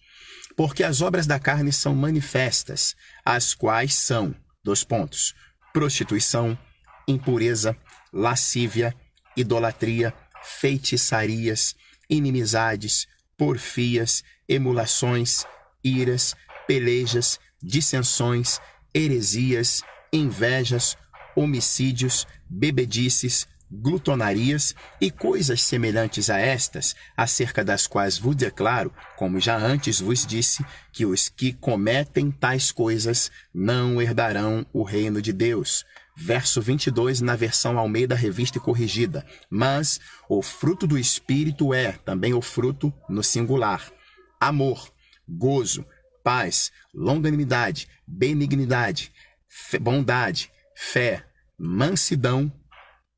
Porque as obras da carne são manifestas, as quais são, prostituição, impureza, lascívia, idolatria, feitiçarias, inimizades, porfias, emulações, iras, pelejas, dissensões, heresias, invejas, homicídios, bebedices, glutonarias e coisas semelhantes a estas, acerca das quais vos declaro, como já antes vos disse, que os que cometem tais coisas não herdarão o reino de Deus. Verso 22, na versão Almeida Revista e Corrigida. Mas o fruto do Espírito é, também o fruto no singular, amor, gozo, paz, longanimidade, benignidade, bondade, fé, mansidão,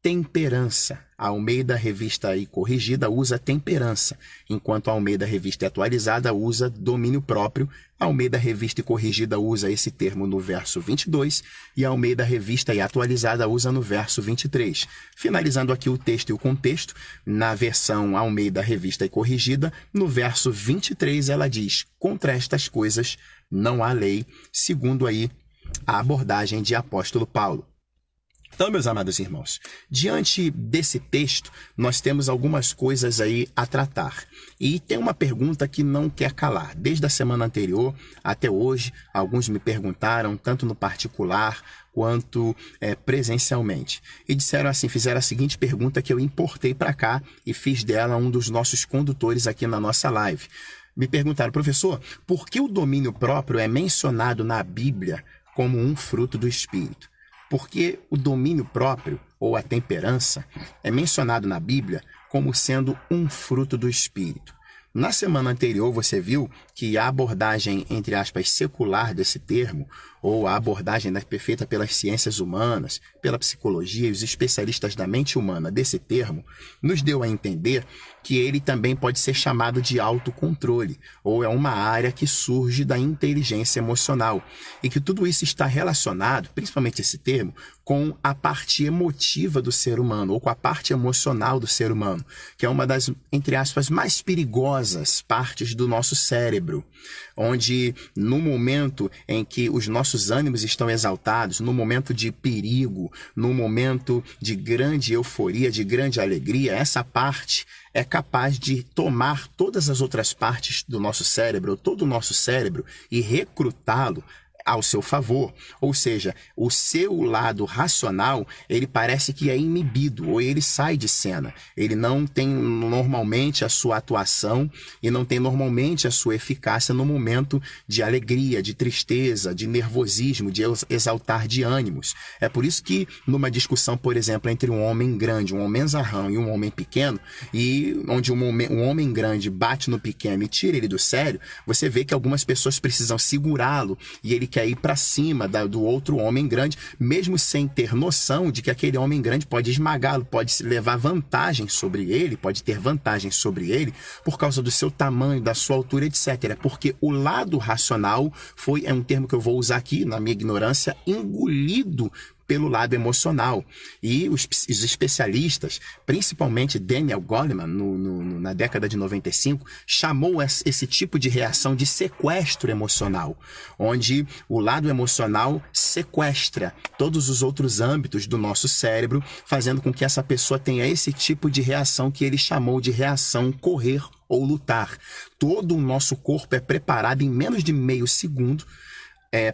temperança. A Almeida Revista e Corrigida usa temperança, enquanto a Almeida Revista e Atualizada usa domínio próprio. A Almeida Revista e Corrigida usa esse termo no verso 22 e a Almeida Revista e Atualizada usa no verso 23. Finalizando aqui o texto e o contexto, na versão Almeida Revista e Corrigida, no verso 23 ela diz: contra estas coisas não há lei, segundo aí a abordagem de apóstolo Paulo. Então, meus amados irmãos, diante desse texto, nós temos algumas coisas aí a tratar. E tem uma pergunta que não quer calar. Desde a semana anterior até hoje, alguns me perguntaram, tanto no particular quanto presencialmente. E disseram assim, fizeram a seguinte pergunta que eu importei para cá e fiz dela um dos nossos condutores aqui na nossa live. Me perguntaram, professor, por que o domínio próprio é mencionado na Bíblia como um fruto do Espírito? Porque o domínio próprio, ou a temperança, é mencionado na Bíblia como sendo um fruto do Espírito. Na semana anterior, você viu que a abordagem, entre aspas, secular desse termo, ou a abordagem feita pelas ciências humanas, pela psicologia e os especialistas da mente humana desse termo, nos deu a entender que ele também pode ser chamado de autocontrole, ou é uma área que surge da inteligência emocional, e que tudo isso está relacionado, principalmente esse termo, com a parte emotiva do ser humano, ou com a parte emocional do ser humano, que é uma das, entre aspas, mais perigosas partes do nosso cérebro, onde no momento em que os nossos ânimos estão exaltados, no momento de perigo, no momento de grande euforia, de grande alegria, essa parte é capaz de tomar todas as outras partes do nosso cérebro, todo o nosso cérebro, e recrutá-lo ao seu favor. Ou seja, o seu lado racional, ele parece que é inibido, ou ele sai de cena. Ele não tem normalmente a sua atuação e não tem normalmente a sua eficácia no momento de alegria, de tristeza, de nervosismo, de exaltar de ânimos. É por isso que numa discussão, por exemplo, entre um homem grande, um homenzarrão e um homem pequeno, e onde um homem grande bate no pequeno e tira ele do sério, você vê que algumas pessoas precisam segurá-lo e ele quer ir para cima do outro homem grande, mesmo sem ter noção de que aquele homem grande pode esmagá-lo, pode levar vantagem sobre ele, pode ter vantagem sobre ele por causa do seu tamanho, da sua altura, etc. Porque o lado racional é um termo que eu vou usar aqui, na minha ignorância, engolido pelo lado emocional. E os especialistas, principalmente Daniel Goleman, na década de 95, chamou esse tipo de reação de sequestro emocional, onde o lado emocional sequestra todos os outros âmbitos do nosso cérebro, fazendo com que essa pessoa tenha esse tipo de reação que ele chamou de reação correr ou lutar. Todo o nosso corpo é preparado em menos de meio segundo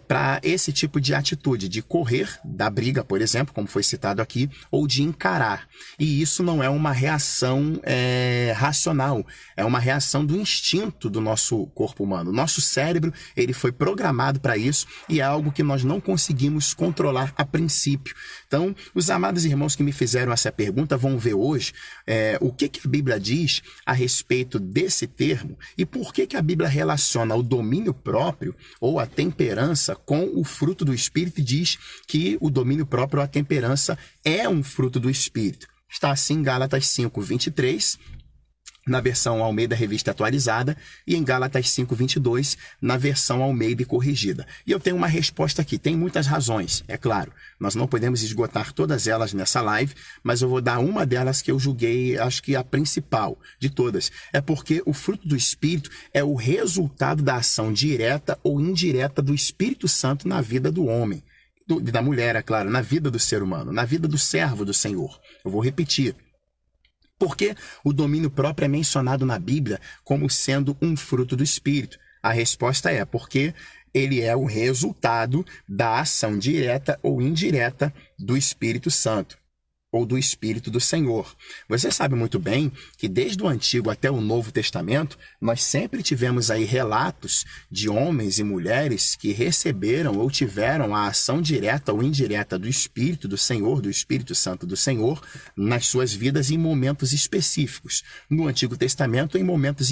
para esse tipo de atitude, de correr da briga, por exemplo, como foi citado aqui, ou de encarar. E isso não é uma reação racional, é uma reação do instinto do nosso corpo humano. Nosso cérebro, ele foi programado para isso e é algo que nós não conseguimos controlar a princípio. Então, os amados irmãos que me fizeram essa pergunta vão ver hoje o que a Bíblia diz a respeito desse termo e por que a Bíblia relaciona o domínio próprio ou a temperança com o fruto do Espírito e diz que o domínio próprio ou a temperança é um fruto do Espírito. Está assim em Gálatas 5:23, na versão Almeida Revista Atualizada, e em Gálatas 5:22, na versão Almeida Corrigida. E eu tenho uma resposta aqui. Tem muitas razões, é claro. Nós não podemos esgotar todas elas nessa live, mas eu vou dar uma delas que eu julguei, acho que a principal de todas. É porque o fruto do Espírito é o resultado da ação direta ou indireta do Espírito Santo na vida do homem. Da mulher, é claro, na vida do ser humano, na vida do servo do Senhor. Eu vou repetir. Por que o domínio próprio é mencionado na Bíblia como sendo um fruto do Espírito? A resposta é porque ele é o resultado da ação direta ou indireta do Espírito Santo, ou do Espírito do Senhor. Você sabe muito bem que desde o Antigo até o Novo Testamento, nós sempre tivemos aí relatos de homens e mulheres que receberam ou tiveram a ação direta ou indireta do Espírito do Senhor, do Espírito Santo do Senhor, nas suas vidas em momentos específicos. No Antigo Testamento, em momentos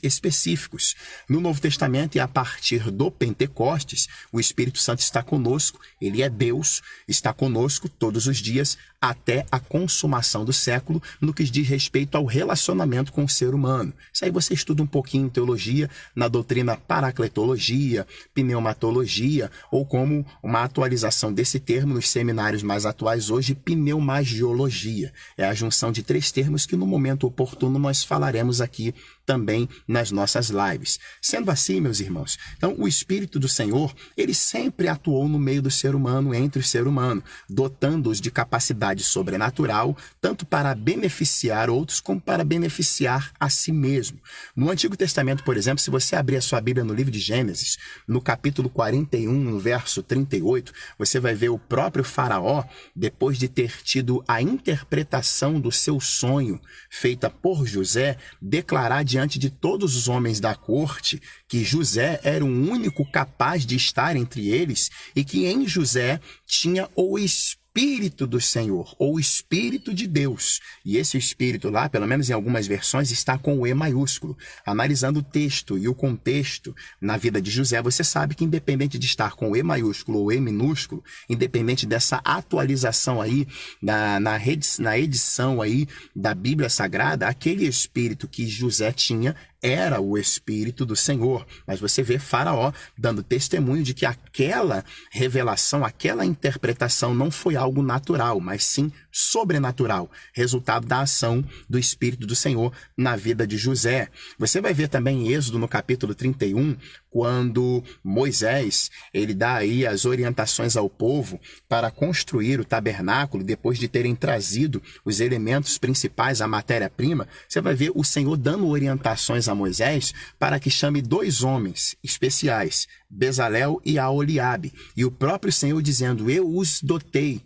específicos. No Novo Testamento, e a partir do Pentecostes, o Espírito Santo está conosco, ele é Deus, está conosco todos os dias, até a consumação do século, no que diz respeito ao relacionamento com o ser humano. Isso aí você estuda um pouquinho em teologia, na doutrina paracletologia, pneumatologia, ou como uma atualização desse termo nos seminários mais atuais hoje, pneumagiologia. É a junção de três termos que no momento oportuno nós falaremos aqui também nas nossas lives. Sendo assim, meus irmãos, então o Espírito do Senhor, ele sempre atuou no meio do ser humano, entre o ser humano, dotando-os de capacidade sobrenatural, tanto para beneficiar outros, como para beneficiar a si mesmo. No Antigo Testamento, por exemplo, se você abrir a sua Bíblia no livro de Gênesis, no capítulo 41, no verso 38, você vai ver o próprio Faraó, depois de ter tido a interpretação do seu sonho, feita por José, declarar diante de todos os homens da corte que José era o único capaz de estar entre eles e que em José tinha o Espírito do Senhor, ou Espírito de Deus. E esse Espírito lá, pelo menos em algumas versões, está com o E maiúsculo. Analisando o texto e o contexto na vida de José, você sabe que independente de estar com o E maiúsculo ou E minúsculo, independente dessa atualização aí, na edição aí da Bíblia Sagrada, aquele Espírito que José tinha era o Espírito do Senhor. Mas você vê Faraó dando testemunho de que aquela revelação, aquela interpretação não foi algo natural, mas sim sobrenatural, resultado da ação do Espírito do Senhor na vida de José. Você vai ver também em Êxodo, no capítulo 31, quando Moisés, ele dá aí as orientações ao povo para construir o tabernáculo, depois de terem trazido os elementos principais, a matéria-prima, você vai ver o Senhor dando orientações a Moisés para que chame dois homens especiais, Bezalel e Aholiabe, e o próprio Senhor dizendo: eu os dotei,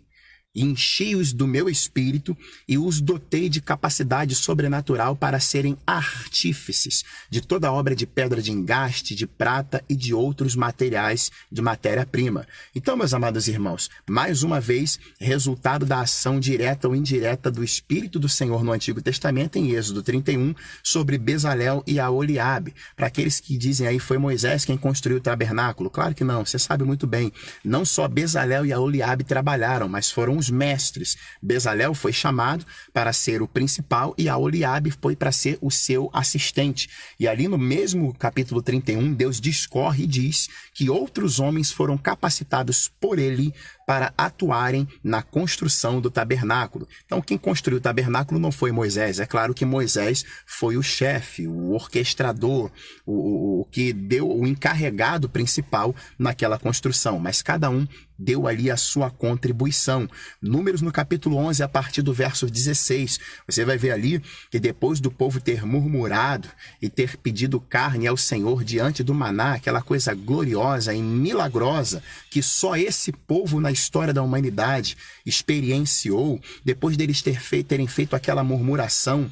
enchi-os do meu espírito e os dotei de capacidade sobrenatural para serem artífices de toda obra de pedra de engaste, de prata e de outros materiais de matéria-prima. Então, meus amados irmãos, mais uma vez, resultado da ação direta ou indireta do Espírito do Senhor no Antigo Testamento, em Êxodo 31, sobre Bezalel e Aholiabe. Para aqueles que dizem aí, foi Moisés quem construiu o tabernáculo? Claro que não, você sabe muito bem. Não só Bezalel e Aholiabe trabalharam, mas foram os mestres. Bezalel foi chamado para ser o principal e Aholiabe foi para ser o seu assistente. E ali no mesmo capítulo 31, Deus discorre e diz que outros homens foram capacitados por ele para atuarem na construção do tabernáculo. Então, quem construiu o tabernáculo não foi Moisés. É claro que Moisés foi o chefe, o orquestrador, o que deu o encarregado principal naquela construção, mas cada um deu ali a sua contribuição. Números no capítulo 11, a partir do verso 16, você vai ver ali que depois do povo ter murmurado e ter pedido carne ao Senhor diante do maná, aquela coisa gloriosa e milagrosa que só esse povo na história da humanidade experienciou, depois deles terem feito aquela murmuração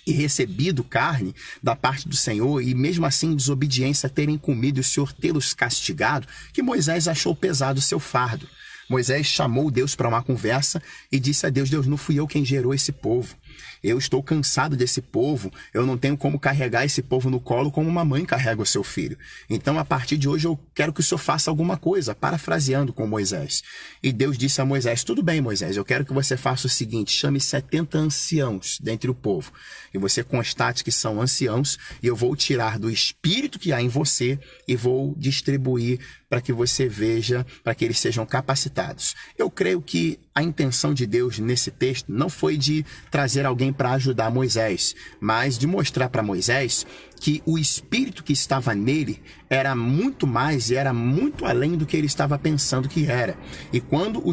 e recebido carne da parte do Senhor, e mesmo assim em desobediência terem comido e o Senhor tê-los castigado, que Moisés achou pesado o seu fardo. Moisés chamou Deus para uma conversa e disse a Deus: Deus, não fui eu quem gerou esse povo. Eu estou cansado desse povo, eu não tenho como carregar esse povo no colo como uma mãe carrega o seu filho. Então, a partir de hoje, eu quero que o Senhor faça alguma coisa, parafraseando com Moisés. E Deus disse a Moisés: tudo bem, Moisés, eu quero que você faça o seguinte, chame 70 anciãos dentre o povo, e você constate que são anciãos, e eu vou tirar do espírito que há em você e vou distribuir para que você veja, para que eles sejam capacitados. Eu creio que a intenção de Deus nesse texto não foi de trazer alguém para ajudar Moisés, mas de mostrar para Moisés que o espírito que estava nele era muito mais e era muito além do que ele estava pensando que era. E quando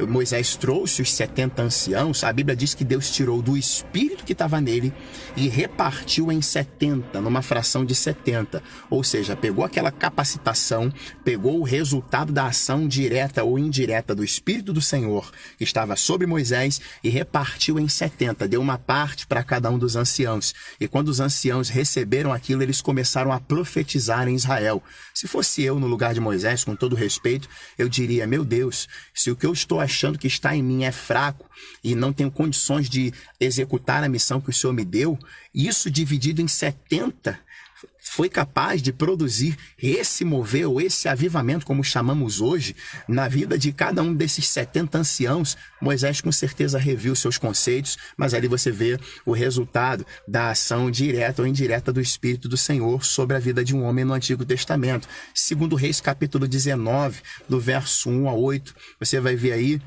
Moisés trouxe os 70 anciãos, a Bíblia diz que Deus tirou do espírito que estava nele e repartiu em 70, numa fração de 70. Ou seja, pegou aquela capacitação, pegou o resultado da ação direta ou indireta do Espírito do Senhor que estava sobre Moisés e repartiu em 70, deu uma parte para cada um dos anciãos. E quando os anciãos receberam aquilo, eles começaram a profetizar em Israel. Se fosse eu no lugar de Moisés, com todo respeito, eu diria: meu Deus, se o que eu estou achando que está em mim é fraco e não tenho condições de executar a missão que o Senhor me deu, isso dividido em 70 foi capaz de produzir esse mover ou esse avivamento, como chamamos hoje, na vida de cada um desses 70 anciãos. Moisés com certeza reviu seus conceitos, mas ali você vê o resultado da ação direta ou indireta do Espírito do Senhor sobre a vida de um homem no Antigo Testamento. Segundo Reis, capítulo 19, do verso 1 a 8, você vai ver aí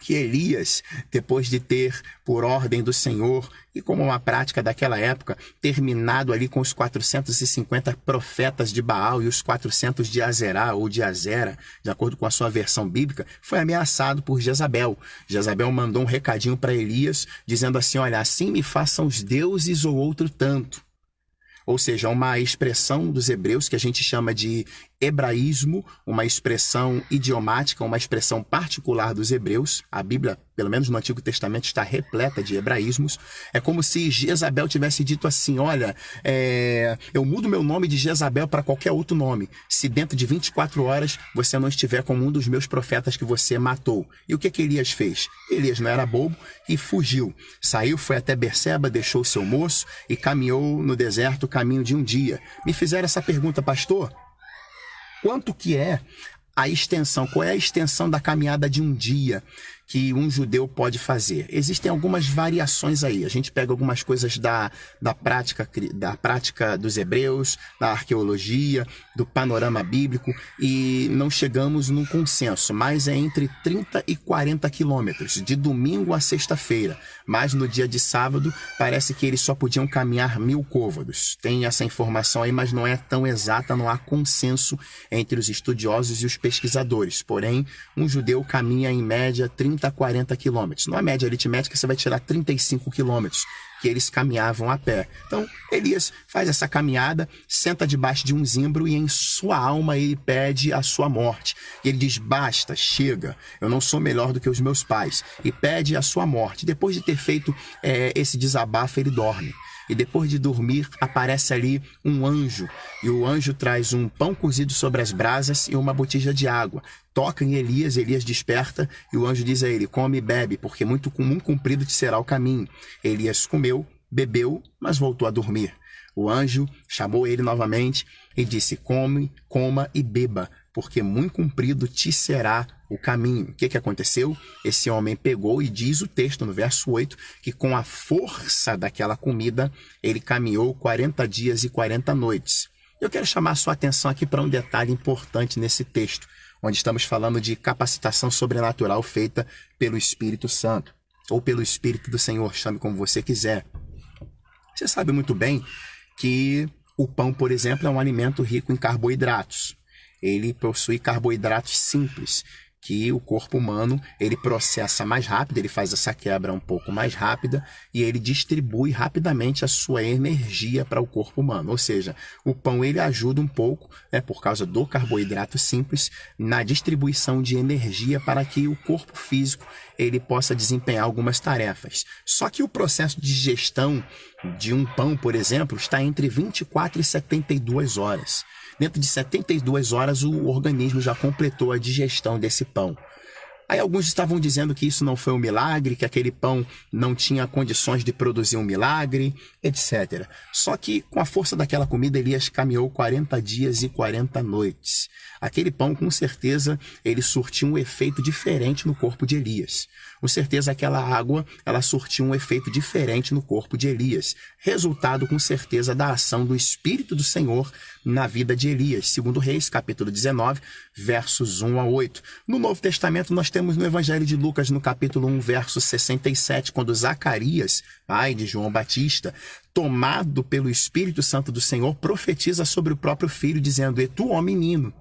que Elias, depois de ter, por ordem do Senhor, e como uma prática daquela época, terminado ali com os 450 profetas de Baal e os 400 de Azerá ou de Azera, de acordo com a sua versão bíblica, foi ameaçado por Jezabel. Jezabel mandou um recadinho para Elias, dizendo assim: olha, assim me façam os deuses ou outro tanto. Ou seja, uma expressão dos hebreus que a gente chama de hebraísmo, uma expressão idiomática, uma expressão particular dos hebreus. A Bíblia, pelo menos no Antigo Testamento, está repleta de hebraísmos. É como se Jezabel tivesse dito assim: olha, eu mudo meu nome de Jezabel para qualquer outro nome, se dentro de 24 horas você não estiver como um dos meus profetas que você matou. E o que Elias fez? Elias não era bobo e fugiu. Saiu, foi até Berseba, deixou seu moço e caminhou no deserto o caminho de um dia. Me fizeram essa pergunta: pastor, quanto que é a extensão? Qual é a extensão da caminhada de um dia que um judeu pode fazer? Existem algumas variações aí. A gente pega algumas coisas da prática dos hebreus, da arqueologia, do panorama bíblico, e não chegamos num consenso, mas é entre 30 e 40 quilômetros, de domingo a sexta-feira. Mas no dia de sábado, parece que eles só podiam caminhar 1000 côvados. Tem essa informação aí, mas não é tão exata, não há consenso entre os estudiosos e os pesquisadores. Porém, um judeu caminha em média 30 a 40 quilômetros. Numa média aritmética, você vai tirar 35 quilômetros que eles caminhavam a pé. Então, Elias faz essa caminhada, senta debaixo de um zimbro e em sua alma ele pede a sua morte. E ele diz: basta, chega, eu não sou melhor do que os meus pais. E pede a sua morte. Depois de ter feito esse desabafo, ele dorme. E depois de dormir, aparece ali um anjo. E o anjo traz um pão cozido sobre as brasas e uma botija de água. Toca em Elias, Elias desperta e o anjo diz a ele: come e bebe, porque muito comprido te será o caminho. Elias comeu, bebeu, mas voltou a dormir. O anjo chamou ele novamente e disse: come, coma e beba, porque muito comprido te será o caminho. O que aconteceu? Esse homem pegou, e diz o texto no verso 8, que com a força daquela comida, ele caminhou 40 dias e 40 noites. Eu quero chamar a sua atenção aqui para um detalhe importante nesse texto. onde estamos falando de capacitação sobrenatural feita pelo Espírito Santo, ou pelo Espírito do Senhor, chame como você quiser. Você sabe muito bem que o pão, por exemplo, é um alimento rico em carboidratos. Ele possui carboidratos simples, que o corpo humano ele processa mais rápido, ele faz essa quebra um pouco mais rápida e ele distribui rapidamente a sua energia para o corpo humano. Ou seja, o pão ele ajuda um pouco, por causa do carboidrato simples, na distribuição de energia para que o corpo físico ele possa desempenhar algumas tarefas. Só que o processo de digestão de um pão, por exemplo, está entre 24 e 72 horas. Dentro de 72 horas, o organismo já completou a digestão desse pão. Aí alguns estavam dizendo que isso não foi um milagre, que aquele pão não tinha condições de produzir um milagre, etc. Só que com a força daquela comida, Elias caminhou 40 dias e 40 noites. Aquele pão, com certeza, ele surtiu um efeito diferente no corpo de Elias. Com certeza, aquela água, ela surtiu um efeito diferente no corpo de Elias. Resultado, com certeza, da ação do Espírito do Senhor na vida de Elias. 2 Reis, capítulo 19, versos 1 a 8. No Novo Testamento, nós temos no Evangelho de Lucas, no capítulo 1, verso 67, quando Zacarias, pai de João Batista, tomado pelo Espírito Santo do Senhor, profetiza sobre o próprio filho, dizendo: "E tu, ó menino,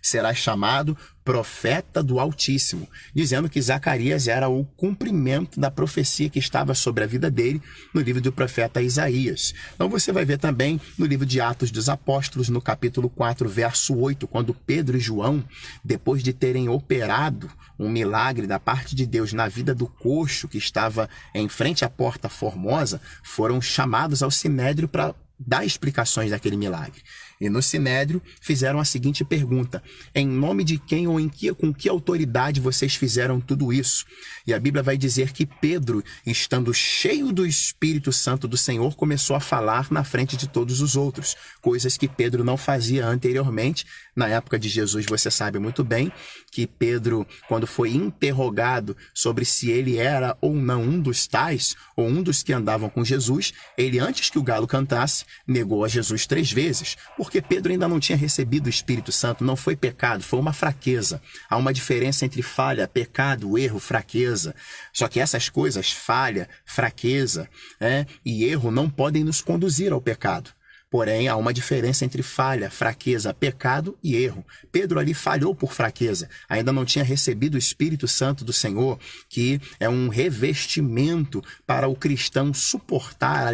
serás chamado profeta do Altíssimo", dizendo que Zacarias era o cumprimento da profecia que estava sobre a vida dele no livro do profeta Isaías. Então você vai ver também no livro de Atos dos Apóstolos, no capítulo 4, verso 8, quando Pedro e João, depois de terem operado um milagre da parte de Deus na vida do coxo que estava em frente à Porta Formosa, foram chamados ao Sinédrio para dar explicações daquele milagre. E no Sinédrio fizeram a seguinte pergunta: em nome de quem ou com que autoridade vocês fizeram tudo isso? E a Bíblia vai dizer que Pedro, estando cheio do Espírito Santo do Senhor, começou a falar na frente de todos os outros, coisas que Pedro não fazia anteriormente. Na época de Jesus, você sabe muito bem que Pedro, quando foi interrogado sobre se ele era ou não um dos tais, ou um dos que andavam com Jesus, ele, antes que o galo cantasse, negou a Jesus 3 vezes, porque Pedro ainda não tinha recebido o Espírito Santo. Não foi pecado, foi uma fraqueza. Há uma diferença entre falha, pecado, erro, fraqueza. Só que essas coisas, falha, fraqueza, e erro, não podem nos conduzir ao pecado. Porém, há uma diferença entre falha, fraqueza, pecado e erro. Pedro ali falhou por fraqueza. Ainda não tinha recebido o Espírito Santo do Senhor, que é um revestimento para o cristão suportar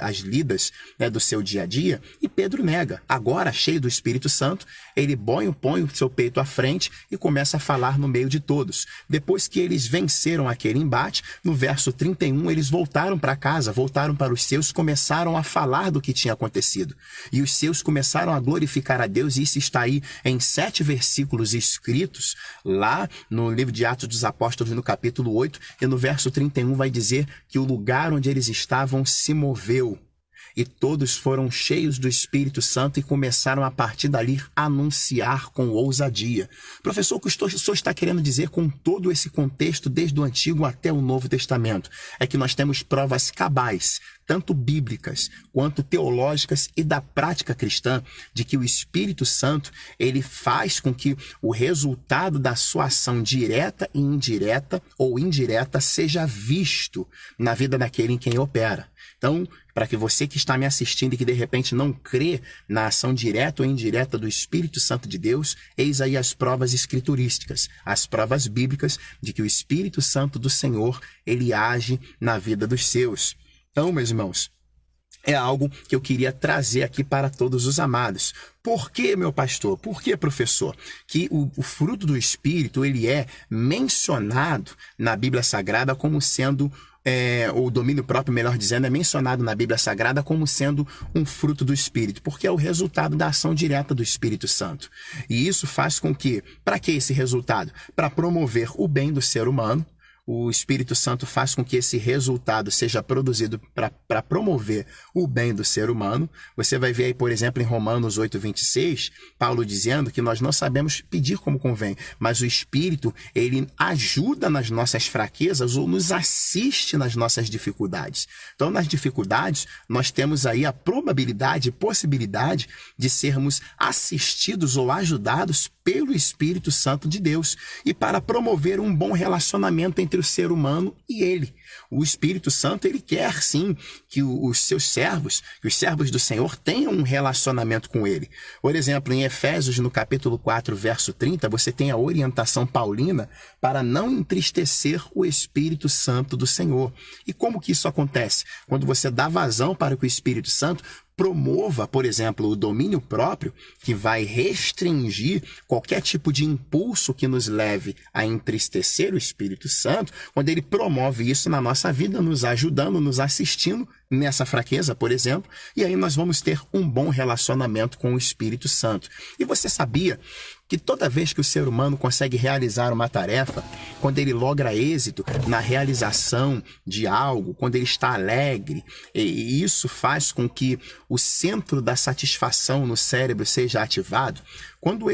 as lidas do seu dia a dia. E Pedro nega. Agora, cheio do Espírito Santo, ele põe o seu peito à frente e começa a falar no meio de todos. Depois que eles venceram aquele embate, no verso 31, eles voltaram para casa, voltaram para os seus, começaram a falar do que tinha acontecido. E os seus começaram a glorificar a Deus, e isso está aí em 7 versículos escritos lá no livro de Atos dos Apóstolos, no capítulo 8, e no verso 31 vai dizer que o lugar onde eles estavam se moveu. E todos foram cheios do Espírito Santo e começaram a partir dali a anunciar com ousadia. Professor, o que o senhor está querendo dizer com todo esse contexto, desde o Antigo até o Novo Testamento? É que nós temos provas cabais, tanto bíblicas quanto teológicas e da prática cristã, de que o Espírito Santo ele faz com que o resultado da sua ação direta e indireta ou indireta seja visto na vida daquele em quem opera. Então, para que você que está me assistindo e que de repente não crê na ação direta ou indireta do Espírito Santo de Deus, eis aí as provas escriturísticas, as provas bíblicas de que o Espírito Santo do Senhor, ele age na vida dos seus. Então, meus irmãos, é algo que eu queria trazer aqui para todos os amados. Por que, meu pastor? Por que, professor? Que o fruto do Espírito, ele é mencionado na Bíblia Sagrada como sendo o domínio próprio, melhor dizendo, é mencionado na Bíblia Sagrada como sendo um fruto do Espírito, porque é o resultado da ação direta do Espírito Santo. E isso faz com que, para que esse resultado? Para promover o bem do ser humano, o Espírito Santo faz com que esse resultado seja produzido para promover o bem do ser humano. Você vai ver aí, por exemplo, em Romanos 8:26, Paulo dizendo que nós não sabemos pedir como convém, mas o Espírito, ele ajuda nas nossas fraquezas ou nos assiste nas nossas dificuldades. Então, nas dificuldades, nós temos aí a probabilidade, possibilidade de sermos assistidos ou ajudados pelo Espírito Santo de Deus e para promover um bom relacionamento entre o ser humano e ele. O Espírito Santo, ele quer sim que os seus servos, que os servos do Senhor tenham um relacionamento com ele. Por exemplo, em Efésios, no capítulo 4, verso 30, você tem a orientação paulina para não entristecer o Espírito Santo do Senhor. E como que isso acontece? Quando você dá vazão para que o Espírito Santo promova, por exemplo, o domínio próprio, que vai restringir qualquer tipo de impulso que nos leve a entristecer o Espírito Santo, quando ele promove isso na nossa vida, nos ajudando, nos assistindo nessa fraqueza, por exemplo, e aí nós vamos ter um bom relacionamento com o Espírito Santo. E você sabia que toda vez que o ser humano consegue realizar uma tarefa, quando ele logra êxito na realização de algo, quando ele está alegre, e isso faz com que o centro da satisfação no cérebro seja ativado, quando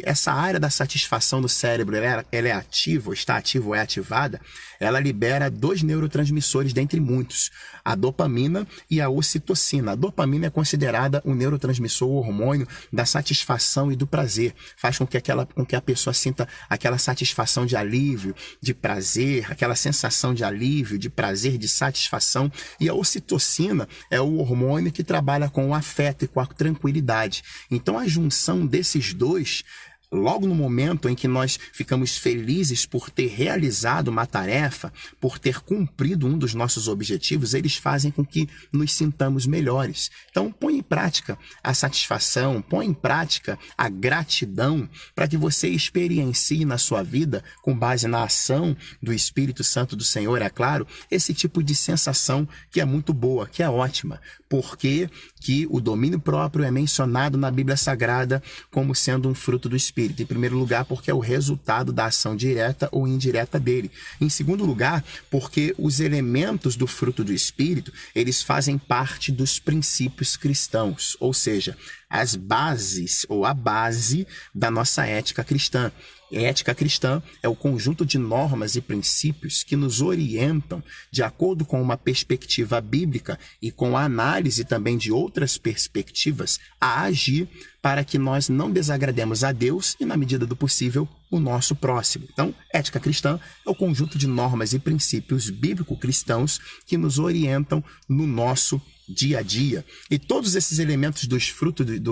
essa área da satisfação do cérebro ela é ativa, ou está ativa ou é ativada, ela libera 2 neurotransmissores dentre muitos, a dopamina e a ocitocina. A dopamina é considerada o neurotransmissor, o hormônio da satisfação e do prazer. Faz com que a pessoa sinta aquela satisfação de alívio, de prazer, aquela sensação de alívio, de prazer, de satisfação. E a ocitocina é o hormônio que trabalha com o afeto e com a tranquilidade. Então, a junção desses dois, logo no momento em que nós ficamos felizes por ter realizado uma tarefa, por ter cumprido um dos nossos objetivos, eles fazem com que nos sintamos melhores. Então, põe em prática a satisfação, põe em prática a gratidão para que você experiencie na sua vida, com base na ação do Espírito Santo do Senhor, é claro, esse tipo de sensação que é muito boa, que é ótima. Porque que o domínio próprio é mencionado na Bíblia Sagrada como sendo um fruto do Espírito. Em primeiro lugar, porque é o resultado da ação direta ou indireta dele. Em segundo lugar, porque os elementos do fruto do Espírito, eles fazem parte dos princípios cristãos, ou seja, as bases ou a base da nossa ética cristã. Ética cristã é o conjunto de normas e princípios que nos orientam, de acordo com uma perspectiva bíblica e com a análise também de outras perspectivas, a agir para que nós não desagrademos a Deus e, na medida do possível, o nosso próximo. Então, ética cristã é o conjunto de normas e princípios bíblico-cristãos que nos orientam no nosso dia a dia. E todos esses elementos do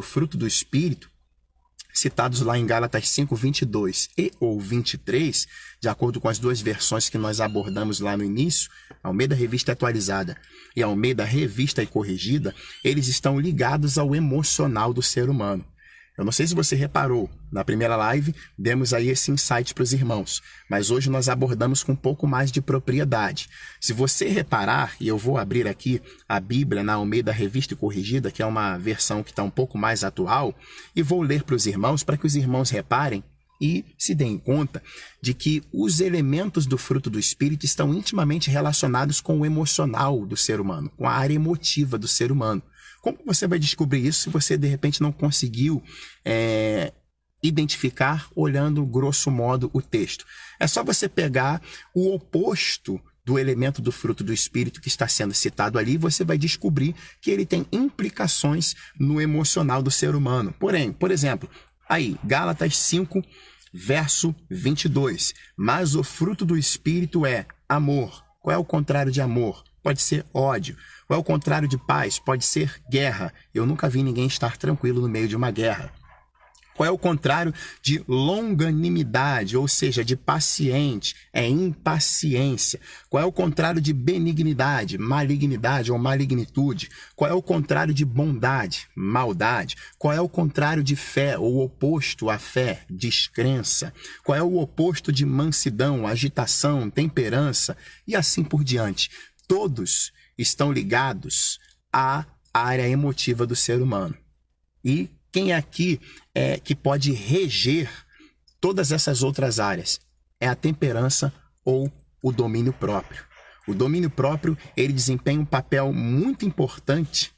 fruto do Espírito, citados lá em Gálatas 5:22 e ou 23, de acordo com as duas versões que nós abordamos lá no início, Almeida Revista Atualizada e Almeida Revista e Corrigida, eles estão ligados ao emocional do ser humano. Eu não sei se você reparou, na primeira live demos aí esse insight para os irmãos, mas hoje nós abordamos com um pouco mais de propriedade. Se você reparar, e eu vou abrir aqui a Bíblia na Almeida Revista e Corrigida, que é uma versão que está um pouco mais atual, e vou ler para os irmãos, para que os irmãos reparem e se deem conta de que os elementos do fruto do Espírito estão intimamente relacionados com o emocional do ser humano, com a área emotiva do ser humano. Como você vai descobrir isso se você, de repente, não conseguiu identificar olhando, grosso modo, o texto? É só você pegar o oposto do elemento do fruto do Espírito que está sendo citado ali, você vai descobrir que ele tem implicações no emocional do ser humano. Porém, por exemplo, aí, Gálatas 5, verso 22. Mas o fruto do Espírito é amor. Qual é o contrário de amor? Pode ser ódio. Qual é o contrário de paz? Pode ser guerra. Eu nunca vi ninguém estar tranquilo no meio de uma guerra. Qual é o contrário de longanimidade, ou seja, de paciente? É impaciência. Qual é o contrário de benignidade, malignidade ou malignitude? Qual é o contrário de bondade, maldade? Qual é o contrário de fé, ou oposto à fé, descrença? Qual é o oposto de mansidão, agitação, temperança? E assim por diante. Todos estão ligados à área emotiva do ser humano. E quem aqui que pode reger todas essas outras áreas? É a temperança ou o domínio próprio. O domínio próprio, ele desempenha um papel muito importante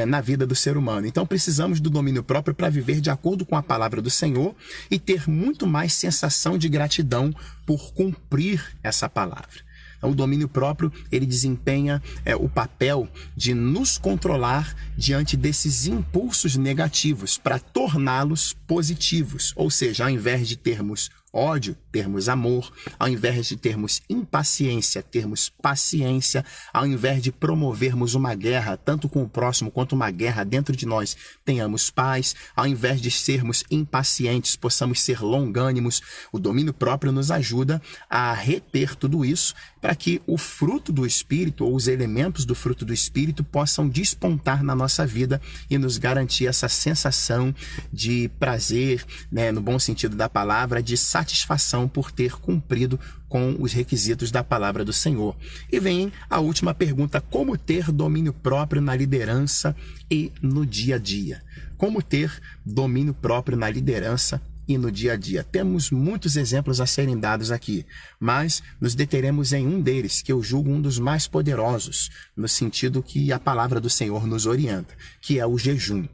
na vida do ser humano. Então precisamos do domínio próprio para viver de acordo com a palavra do Senhor e ter muito mais sensação de gratidão por cumprir essa palavra. Então, o domínio próprio, ele desempenha o papel de nos controlar diante desses impulsos negativos para torná-los positivos. Ou seja, ao invés de termos ódio, termos amor, ao invés de termos impaciência, termos paciência, ao invés de promovermos uma guerra, tanto com o próximo quanto uma guerra dentro de nós, tenhamos paz, ao invés de sermos impacientes, possamos ser longânimos. O domínio próprio nos ajuda a reter tudo isso para que o fruto do Espírito, ou os elementos do fruto do Espírito, possam despontar na nossa vida e nos garantir essa sensação de prazer, no bom sentido da palavra, de satisfação por ter cumprido com os requisitos da palavra do Senhor. E vem a última pergunta: como ter domínio próprio na liderança e no dia a dia? Como ter domínio próprio na liderança e no dia a dia? Temos muitos exemplos a serem dados aqui, mas nos deteremos em um deles, que eu julgo um dos mais poderosos, no sentido que a palavra do Senhor nos orienta, que é o jejum.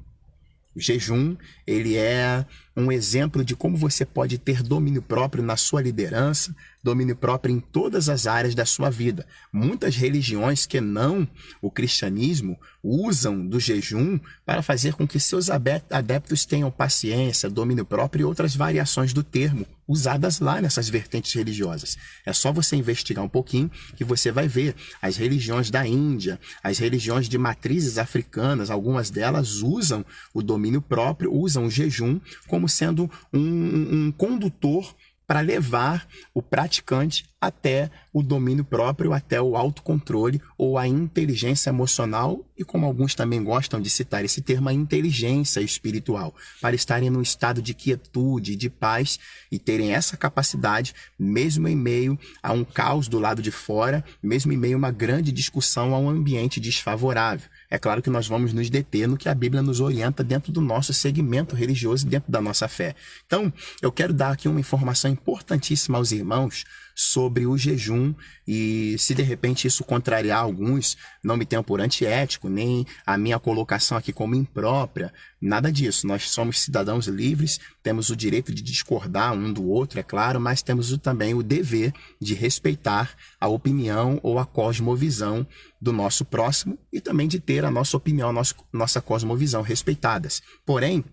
O jejum, ele é um exemplo de como você pode ter domínio próprio na sua liderança, domínio próprio em todas as áreas da sua vida. Muitas religiões que não o cristianismo usam do jejum para fazer com que seus adeptos tenham paciência, domínio próprio e outras variações do termo usadas lá nessas vertentes religiosas. É só você investigar um pouquinho que você vai ver as religiões da Índia, as religiões de matrizes africanas, algumas delas usam o domínio próprio, usam o jejum como sendo um condutor para levar o praticante até o domínio próprio, até o autocontrole ou a inteligência emocional e, como alguns também gostam de citar esse termo, a inteligência espiritual, para estarem num estado de quietude, de paz e terem essa capacidade, mesmo em meio a um caos do lado de fora, mesmo em meio a uma grande discussão, a um ambiente desfavorável. É claro que nós vamos nos deter no que a Bíblia nos orienta dentro do nosso segmento religioso, dentro da nossa fé. Então, eu quero dar aqui uma informação importantíssima aos irmãos sobre o jejum e, se de repente isso contrariar alguns, não me tenham por antiético, nem a minha colocação aqui como imprópria, nada disso. Nós somos cidadãos livres, temos o direito de discordar um do outro, é claro, mas temos também o dever de respeitar a opinião ou a cosmovisão do nosso próximo e também de ter a nossa opinião, nossa cosmovisão respeitadas. Porém,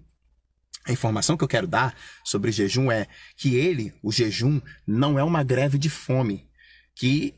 a informação que eu quero dar sobre o jejum é que o jejum, não é uma greve de fome que,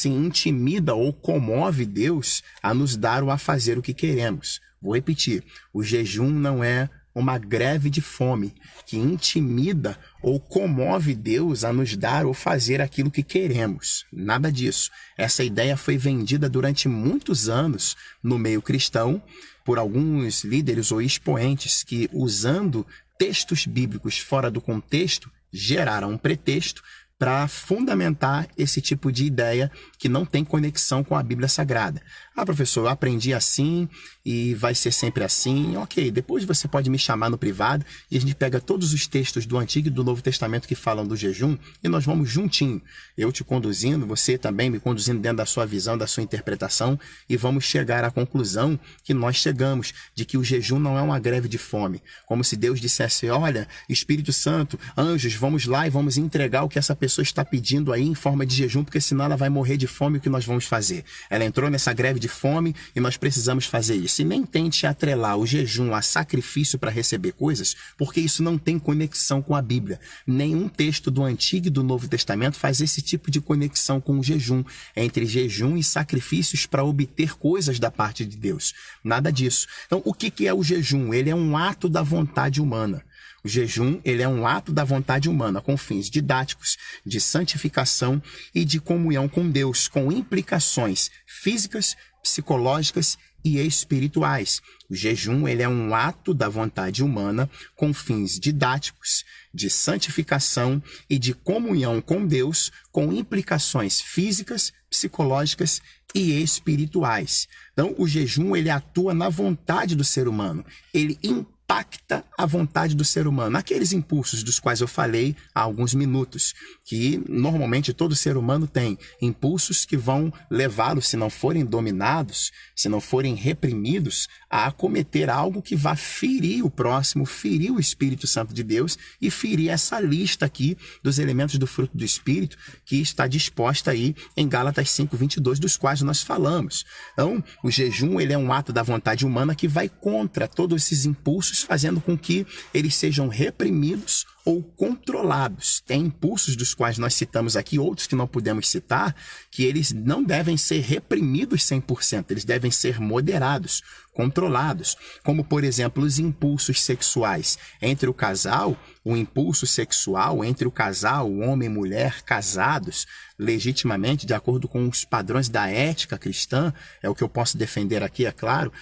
intimida ou comove Deus a nos dar ou a fazer o que queremos. Vou repetir, o jejum não é uma greve de fome que intimida ou comove Deus a nos dar ou fazer aquilo que queremos. Nada disso. Essa ideia foi vendida durante muitos anos no meio cristão por alguns líderes ou expoentes que, usando textos bíblicos fora do contexto, geraram um pretexto para fundamentar esse tipo de ideia que não tem conexão com a Bíblia Sagrada. Ah, professor, eu aprendi assim e vai ser sempre assim. Ok, depois você pode me chamar no privado e a gente pega todos os textos do Antigo e do Novo Testamento que falam do jejum e nós vamos juntinho. Eu te conduzindo, você também me conduzindo dentro da sua visão, da sua interpretação e vamos chegar à conclusão que nós chegamos, de que o jejum não é uma greve de fome. Como se Deus dissesse: olha, Espírito Santo, anjos, vamos lá e vamos entregar o que essa pessoa está pedindo aí em forma de jejum, porque senão ela vai morrer de fome. O que nós vamos fazer? Ela entrou nessa greve de fome e nós precisamos fazer isso. E nem tente atrelar o jejum a sacrifício para receber coisas, porque isso não tem conexão com a Bíblia. Nenhum texto do Antigo e do Novo Testamento faz esse tipo de conexão com o jejum, entre jejum e sacrifícios para obter coisas da parte de Deus. Nada disso. Então, o que é o jejum? Ele é um ato da vontade humana. O jejum, ele é um ato da vontade humana com fins didáticos, de santificação e de comunhão com Deus, com implicações físicas, psicológicas e espirituais. O jejum, ele é um ato da vontade humana com fins didáticos, de santificação e de comunhão com Deus, com implicações físicas, psicológicas e espirituais. Então, o jejum, ele atua na vontade do ser humano. Ele impede impacta a vontade do ser humano. Aqueles impulsos dos quais eu falei há alguns minutos, que normalmente todo ser humano tem. Impulsos que vão levá-lo, se não forem dominados, se não forem reprimidos, a cometer algo que vá ferir o próximo, ferir o Espírito Santo de Deus e ferir essa lista aqui dos elementos do fruto do Espírito que está disposta aí em Gálatas 5:22, dos quais nós falamos. Então, o jejum ele é um ato da vontade humana que vai contra todos esses impulsos, fazendo com que eles sejam reprimidos ou controlados. Tem impulsos dos quais nós citamos aqui, outros que não podemos citar, que eles não devem ser reprimidos 100%, eles devem ser moderados, controlados. Como, por exemplo, os impulsos sexuais entre o casal, o impulso sexual entre o casal, o homem e mulher casados, legitimamente, de acordo com os padrões da ética cristã, é o que eu posso defender aqui, é claro,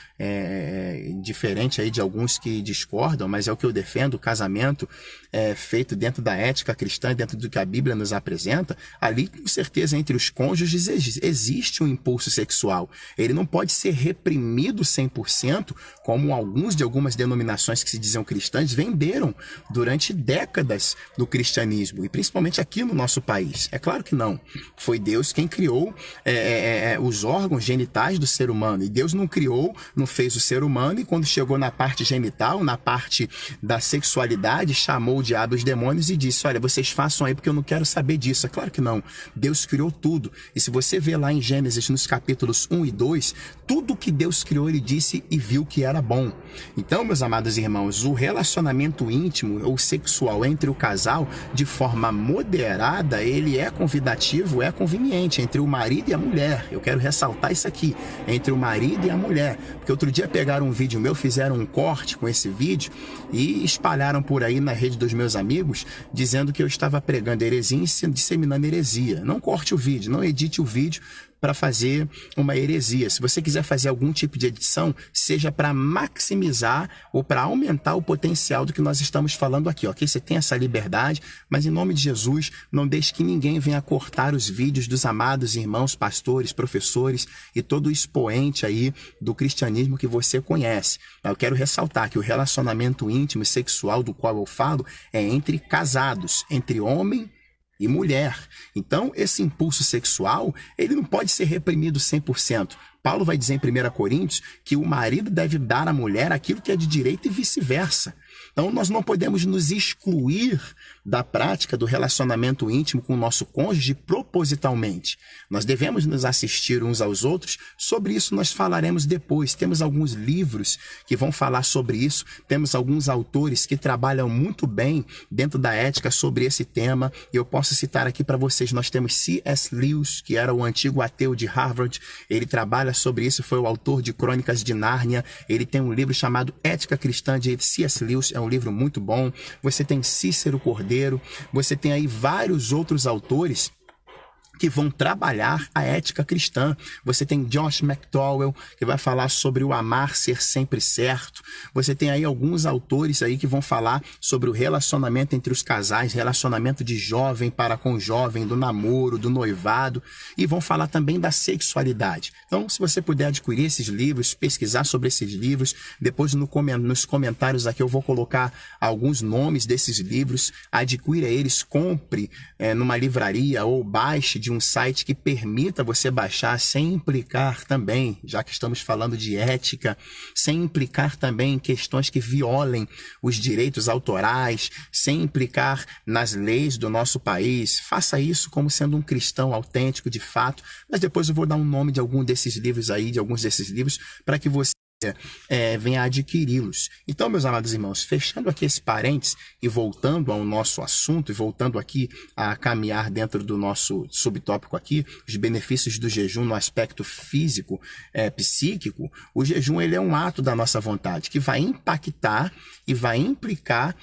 diferente aí de alguns que discordam, mas é o que eu defendo, o casamento feito dentro da ética cristã, dentro do que a Bíblia nos apresenta. Ali, com certeza, entre os cônjuges existe um impulso sexual. Ele não pode ser reprimido 100%, como algumas denominações que se diziam cristãs venderam durante décadas do cristianismo, e principalmente aqui no nosso país. É claro que não. Foi Deus quem criou os órgãos genitais do ser humano, e Deus não fez o ser humano, e quando chegou na parte genital, na parte da sexualidade, chamou o diabo e os demônios e disse: olha, vocês façam aí porque eu não quero saber disso. É claro que não. Deus criou tudo. E se você vê lá em Gênesis, nos capítulos 1 e 2, tudo que Deus criou, ele disse e viu que era bom. Então, meus amados irmãos, o relacionamento íntimo ou sexual entre o casal, de forma moderada, ele é convidativo, é conveniente, entre o marido e a mulher. Eu quero ressaltar isso aqui, entre o marido e a mulher. Porque outro dia pegaram um vídeo meu, fizeram um corte com esse vídeo e espalharam por aí na rede dos meus amigos, dizendo que eu estava pregando heresia e disseminando heresia. Não corte o vídeo, não edite o vídeo para fazer uma heresia. Se você quiser fazer algum tipo de edição, seja para maximizar ou para aumentar o potencial do que nós estamos falando aqui, ok? Você tem essa liberdade, mas em nome de Jesus, não deixe que ninguém venha cortar os vídeos dos amados irmãos, pastores, professores e todo o expoente aí do cristianismo que você conhece. Eu quero ressaltar que o relacionamento íntimo e sexual do qual eu falo é entre casados, entre homem e mulher. Então, esse impulso sexual, ele não pode ser reprimido 100%. Paulo vai dizer em 1 Coríntios que o marido deve dar à mulher aquilo que é de direito e vice-versa. Então, nós não podemos nos excluir da prática do relacionamento íntimo com o nosso cônjuge propositalmente. Nós devemos nos assistir uns aos outros. Sobre isso nós falaremos depois. Temos alguns livros que vão falar sobre isso. Temos alguns autores que trabalham muito bem dentro da ética sobre esse tema. E eu posso citar aqui para vocês. Nós temos C.S. Lewis, que era o antigo ateu de Harvard. Ele trabalha sobre isso, foi o autor de Crônicas de Nárnia. Ele tem um livro chamado Ética Cristã de C.S. Lewis. É um livro muito bom. Você tem Cícero Cordeiro. Você tem aí vários outros autores que vão trabalhar a ética cristã. Você tem Josh McDowell, que vai falar sobre o amar ser sempre certo. Você tem aí alguns autores aí que vão falar sobre o relacionamento entre os casais, relacionamento de jovem para com jovem, do namoro, do noivado, e vão falar também da sexualidade. Então, se você puder adquirir esses livros, pesquisar sobre esses livros, depois nos comentários aqui eu vou colocar alguns nomes desses livros, adquira eles, compre numa livraria ou baixe de um site que permita você baixar sem implicar também, já que estamos falando de ética, sem implicar também em questões que violem os direitos autorais, sem implicar nas leis do nosso país. Faça isso como sendo um cristão autêntico de fato, mas depois eu vou dar um nome de algum desses livros aí, de alguns desses livros, para que você venha adquiri-los. Então, meus amados irmãos, fechando aqui esse parênteses e voltando ao nosso assunto, e voltando aqui a caminhar dentro do nosso subtópico aqui, os benefícios do jejum no aspecto físico, psíquico, o jejum ele é um ato da nossa vontade, que vai impactar e vai implicar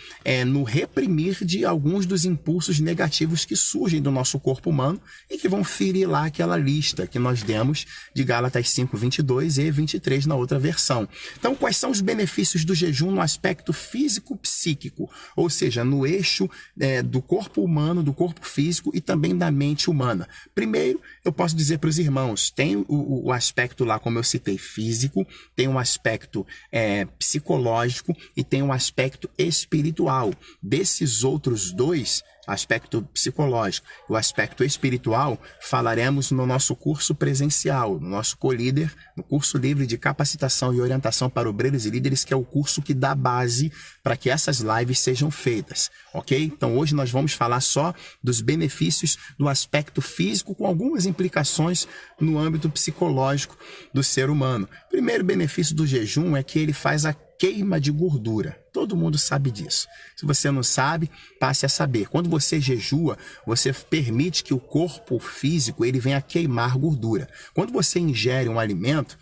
no reprimir de alguns dos impulsos negativos que surgem do nosso corpo humano e que vão ferir lá aquela lista que nós demos de Gálatas 5:22 e 23 na outra versão. disfunção. Então, quais são os benefícios do jejum no aspecto físico-psíquico? Ou seja, no eixo do corpo humano, do corpo físico e também da mente humana. Primeiro, eu posso dizer para os irmãos, tem o aspecto lá, como eu citei, físico, tem um aspecto psicológico e tem um aspecto espiritual. Desses outros dois, aspecto psicológico e o aspecto espiritual, falaremos no nosso curso presencial, no nosso co-líder, no curso livre de capacitação e orientação para obreiros e líderes, que é o curso que dá base para que essas lives sejam feitas, ok? Então hoje nós vamos falar só dos benefícios do aspecto físico, com algumas implicações no âmbito psicológico do ser humano. O primeiro benefício do jejum é que ele faz a queima de gordura. Todo mundo sabe disso. Se você não sabe, passe a saber. Quando você jejua, você permite que o corpo físico ele venha queimar gordura. Quando você ingere um alimento,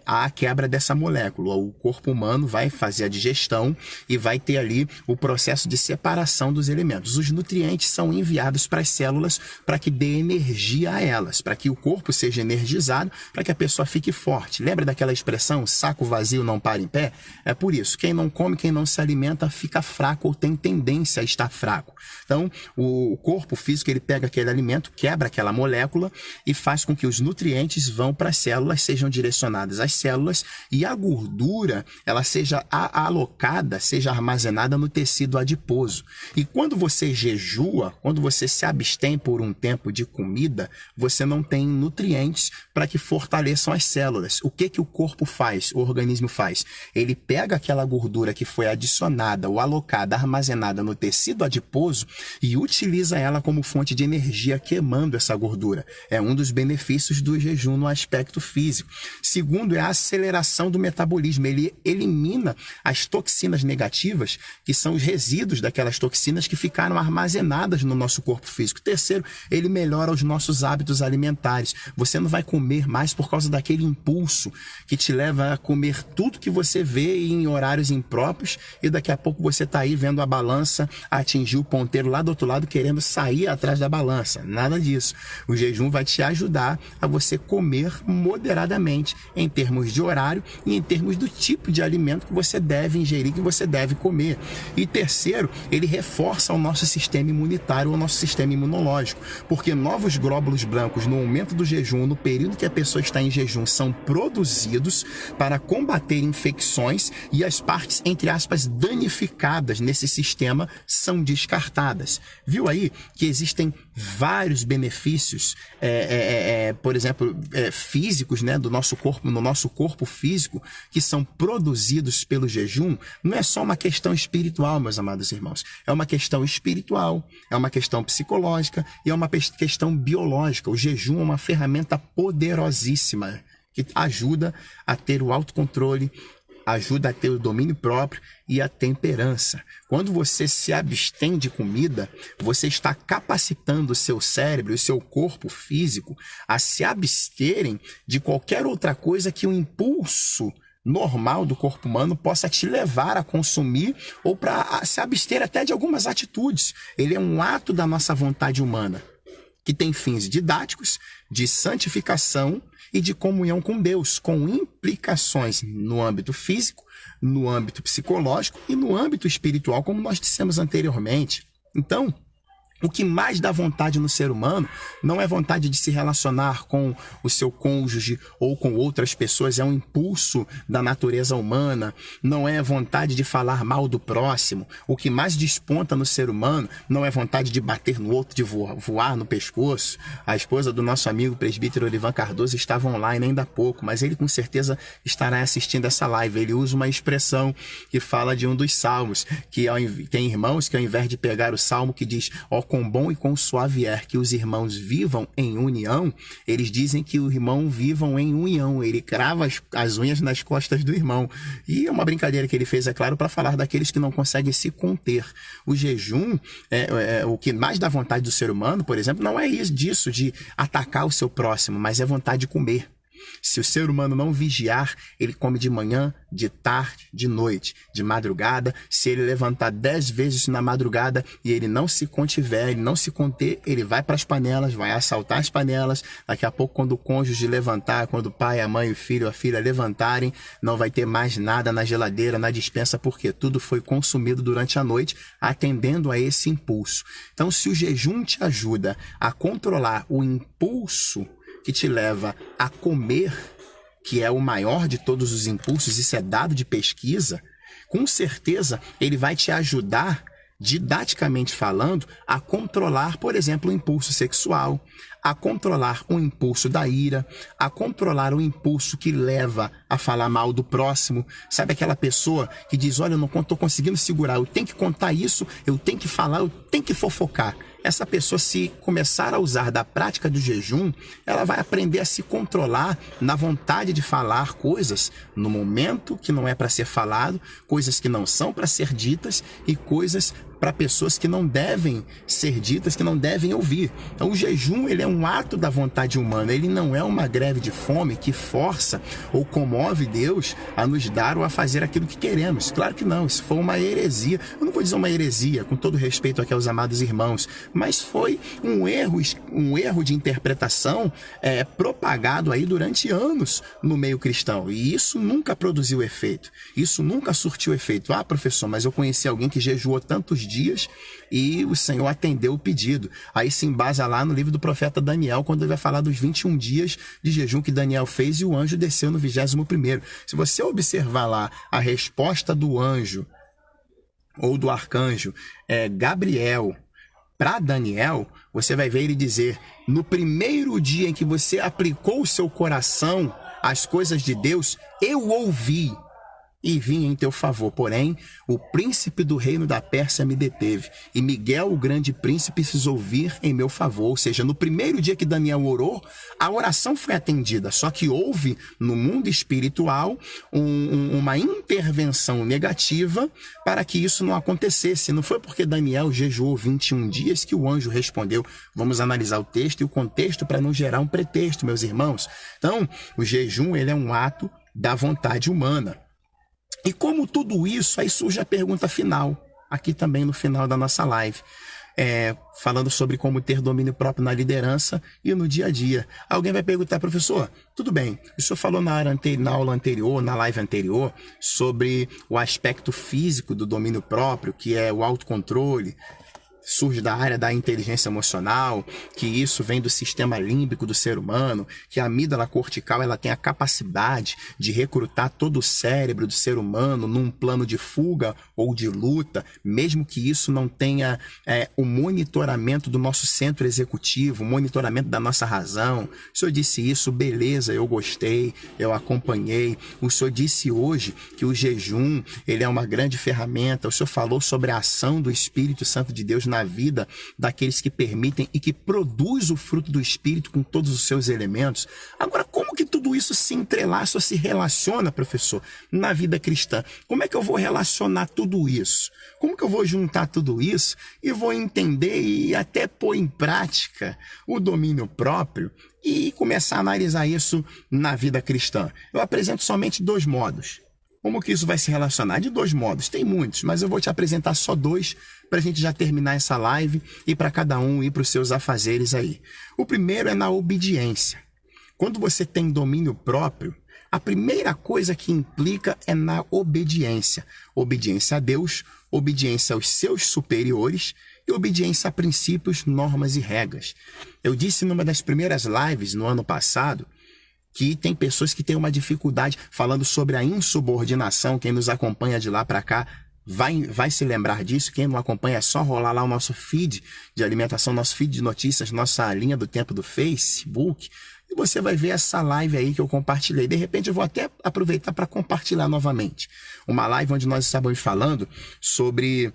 há a quebra dessa molécula. O corpo humano vai fazer a digestão e vai ter ali o processo de separação dos elementos. Os nutrientes são enviados para as células para que dê energia a elas, para que o corpo seja energizado, para que a pessoa fique forte. Lembra daquela expressão, saco vazio não para em pé? É por isso, quem não come, quem não se alimenta, fica fraco ou tem tendência a estar fraco. Então, o corpo físico, ele pega aquele alimento, quebra aquela molécula e faz com que os nutrientes vão para as células, sejam direcionadas às células e a gordura, ela seja alocada, seja armazenada no tecido adiposo. E quando você jejua, quando você se abstém por um tempo de comida, você não tem nutrientes para que fortaleçam as células. O que o corpo faz, o organismo faz? Ele pega aquela gordura que foi adicionada ou alocada, armazenada no tecido adiposo e utiliza ela como fonte de energia, queimando essa gordura. É um dos benefícios do jejum no aspecto físico. Segundo, é a aceleração do metabolismo. Ele elimina as toxinas negativas, que são os resíduos daquelas toxinas que ficaram armazenadas no nosso corpo físico. Terceiro, ele melhora os nossos hábitos alimentares. Você não vai comer mais por causa daquele impulso que te leva a comer tudo que você vê em horários impróprios e daqui a pouco você está aí vendo a balança atingir o ponteiro lá do outro lado, querendo sair atrás da balança. Nada disso. O jejum vai te ajudar a você comer moderadamente em termos de horário e em termos do tipo de alimento que você deve ingerir, que você deve comer. E terceiro, ele reforça o nosso sistema imunitário, o nosso sistema imunológico, porque novos glóbulos brancos no momento do jejum, no período que a pessoa está em jejum, são produzidos para combater infecções e as partes, entre aspas, danificadas nesse sistema são descartadas. Viu aí que existem vários benefícios, por exemplo, físicos, né, do nosso corpo, no nosso corpo físico, que são produzidos pelo jejum? Não é só uma questão espiritual, meus amados irmãos. É uma questão espiritual, é uma questão psicológica e é uma questão biológica. O jejum é uma ferramenta poderosíssima que ajuda a ter o autocontrole, ajuda a ter o domínio próprio e a temperança. Quando você se abstém de comida, você está capacitando o seu cérebro e o seu corpo físico a se absterem de qualquer outra coisa que o impulso normal do corpo humano possa te levar a consumir ou para se abster até de algumas atitudes. Ele é um ato da nossa vontade humana, que tem fins didáticos, de santificação e de comunhão com Deus, com implicações no âmbito físico, no âmbito psicológico e no âmbito espiritual, como nós dissemos anteriormente. Então, o que mais dá vontade no ser humano não é vontade de se relacionar com o seu cônjuge ou com outras pessoas, é um impulso da natureza humana, não é vontade de falar mal do próximo. O que mais desponta no ser humano não é vontade de bater no outro, de voar no pescoço. A esposa do nosso amigo presbítero Olivan Cardoso estava online ainda há pouco, mas ele com certeza estará assistindo essa live. Ele usa uma expressão que fala de um dos salmos, que tem irmãos que ao invés de pegar o salmo que diz: ó, quão bom e quão suave é que os irmãos vivam em união, eles dizem que o irmão vivam em união. Ele crava as unhas nas costas do irmão. E é uma brincadeira que ele fez, é claro, para falar daqueles que não conseguem se conter. O jejum, o que mais dá vontade do ser humano, por exemplo, não é isso disso de atacar o seu próximo, mas é vontade de comer. Se o ser humano não vigiar, ele come de manhã, de tarde, de noite, de madrugada. Se ele levantar 10 vezes na madrugada e ele não se contiver, ele não se conter, ele vai para as panelas, vai assaltar as panelas. Daqui a pouco, quando o cônjuge levantar, quando o pai, a mãe, o filho, a filha levantarem, não vai ter mais nada na geladeira, na despensa, porque tudo foi consumido durante a noite, atendendo a esse impulso. Então, se o jejum te ajuda a controlar o impulso que te leva a comer, que é o maior de todos os impulsos, isso é dado de pesquisa, com certeza ele vai te ajudar, didaticamente falando, a controlar, por exemplo, o impulso sexual, a controlar o impulso da ira, a controlar o impulso que leva a falar mal do próximo. Sabe aquela pessoa que diz, olha, eu não estou conseguindo segurar, eu tenho que contar isso, eu tenho que falar, eu tenho que fofocar. Essa pessoa, se começar a usar da prática do jejum, ela vai aprender a se controlar na vontade de falar coisas no momento que não é para ser falado, coisas que não são para ser ditas e coisas para pessoas que não devem ser ditas, que não devem ouvir. Então, o jejum, ele é um ato da vontade humana, ele não é uma greve de fome que força ou comove Deus a nos dar ou a fazer aquilo que queremos. Claro que não, isso foi uma heresia. Eu não vou dizer uma heresia, com todo respeito aqui aos amados irmãos, mas foi um erro de interpretação propagado aí durante anos no meio cristão. E isso nunca produziu efeito. Isso nunca surtiu efeito. Ah, professor, mas eu conheci alguém que jejuou tantos dias e o Senhor atendeu o pedido. Aí se embasa lá no livro do profeta Daniel, quando ele vai falar dos 21 dias de jejum que Daniel fez e o anjo desceu no 21º. Se você observar lá a resposta do anjo ou do arcanjo Gabriel para Daniel, você vai ver ele dizer, no primeiro dia em que você aplicou o seu coração às coisas de Deus, eu ouvi e vim em teu favor. Porém, o príncipe do reino da Pérsia me deteve, e Miguel, o grande príncipe, precisou vir em meu favor. Ou seja, no primeiro dia que Daniel orou, a oração foi atendida, só que houve no mundo espiritual uma intervenção negativa para que isso não acontecesse. Não foi porque Daniel jejuou 21 dias que o anjo respondeu. Vamos analisar o texto e o contexto para não gerar um pretexto, meus irmãos. Então, o jejum, ele é um ato da vontade humana. E como tudo isso, aí surge a pergunta final, aqui também no final da nossa live, falando sobre como ter domínio próprio na liderança e no dia a dia. Alguém vai perguntar, professor, tudo bem, o senhor falou na aula anterior, na live anterior, sobre o aspecto físico do domínio próprio, que é o autocontrole, surge da área da inteligência emocional, que isso vem do sistema límbico do ser humano, que a amígdala cortical ela tem a capacidade de recrutar todo o cérebro do ser humano num plano de fuga ou de luta, mesmo que isso não tenha o monitoramento do nosso centro executivo, o monitoramento da nossa razão. O senhor disse isso, beleza, eu gostei, eu acompanhei. O senhor disse hoje que o jejum ele é uma grande ferramenta. O senhor falou sobre a ação do Espírito Santo de Deus na vida daqueles que permitem e que produz o fruto do Espírito com todos os seus elementos. Agora, como que tudo isso se entrelaça ou se relaciona, professor, na vida cristã? Como é que eu vou relacionar tudo isso? Como que eu vou juntar tudo isso e vou entender e até pôr em prática o domínio próprio e começar a analisar isso na vida cristã? Eu apresento somente 2 modos. Como que isso vai se relacionar? De 2 modos, tem muitos, mas eu vou te apresentar só 2 para a gente já terminar essa live e para cada um ir para os seus afazeres aí. O primeiro é na obediência. Quando você tem domínio próprio, a primeira coisa que implica é na obediência. Obediência a Deus, obediência aos seus superiores e obediência a princípios, normas e regras. Eu disse numa das primeiras lives no ano passado que tem pessoas que têm uma dificuldade falando sobre a insubordinação. Quem nos acompanha de lá para cá vai se lembrar disso. Quem não acompanha é só rolar lá o nosso feed de alimentação, nosso feed de notícias, nossa linha do tempo do Facebook, e você vai ver essa live aí que eu compartilhei. De repente eu vou até aproveitar para compartilhar novamente. Uma live onde nós estávamos falando sobre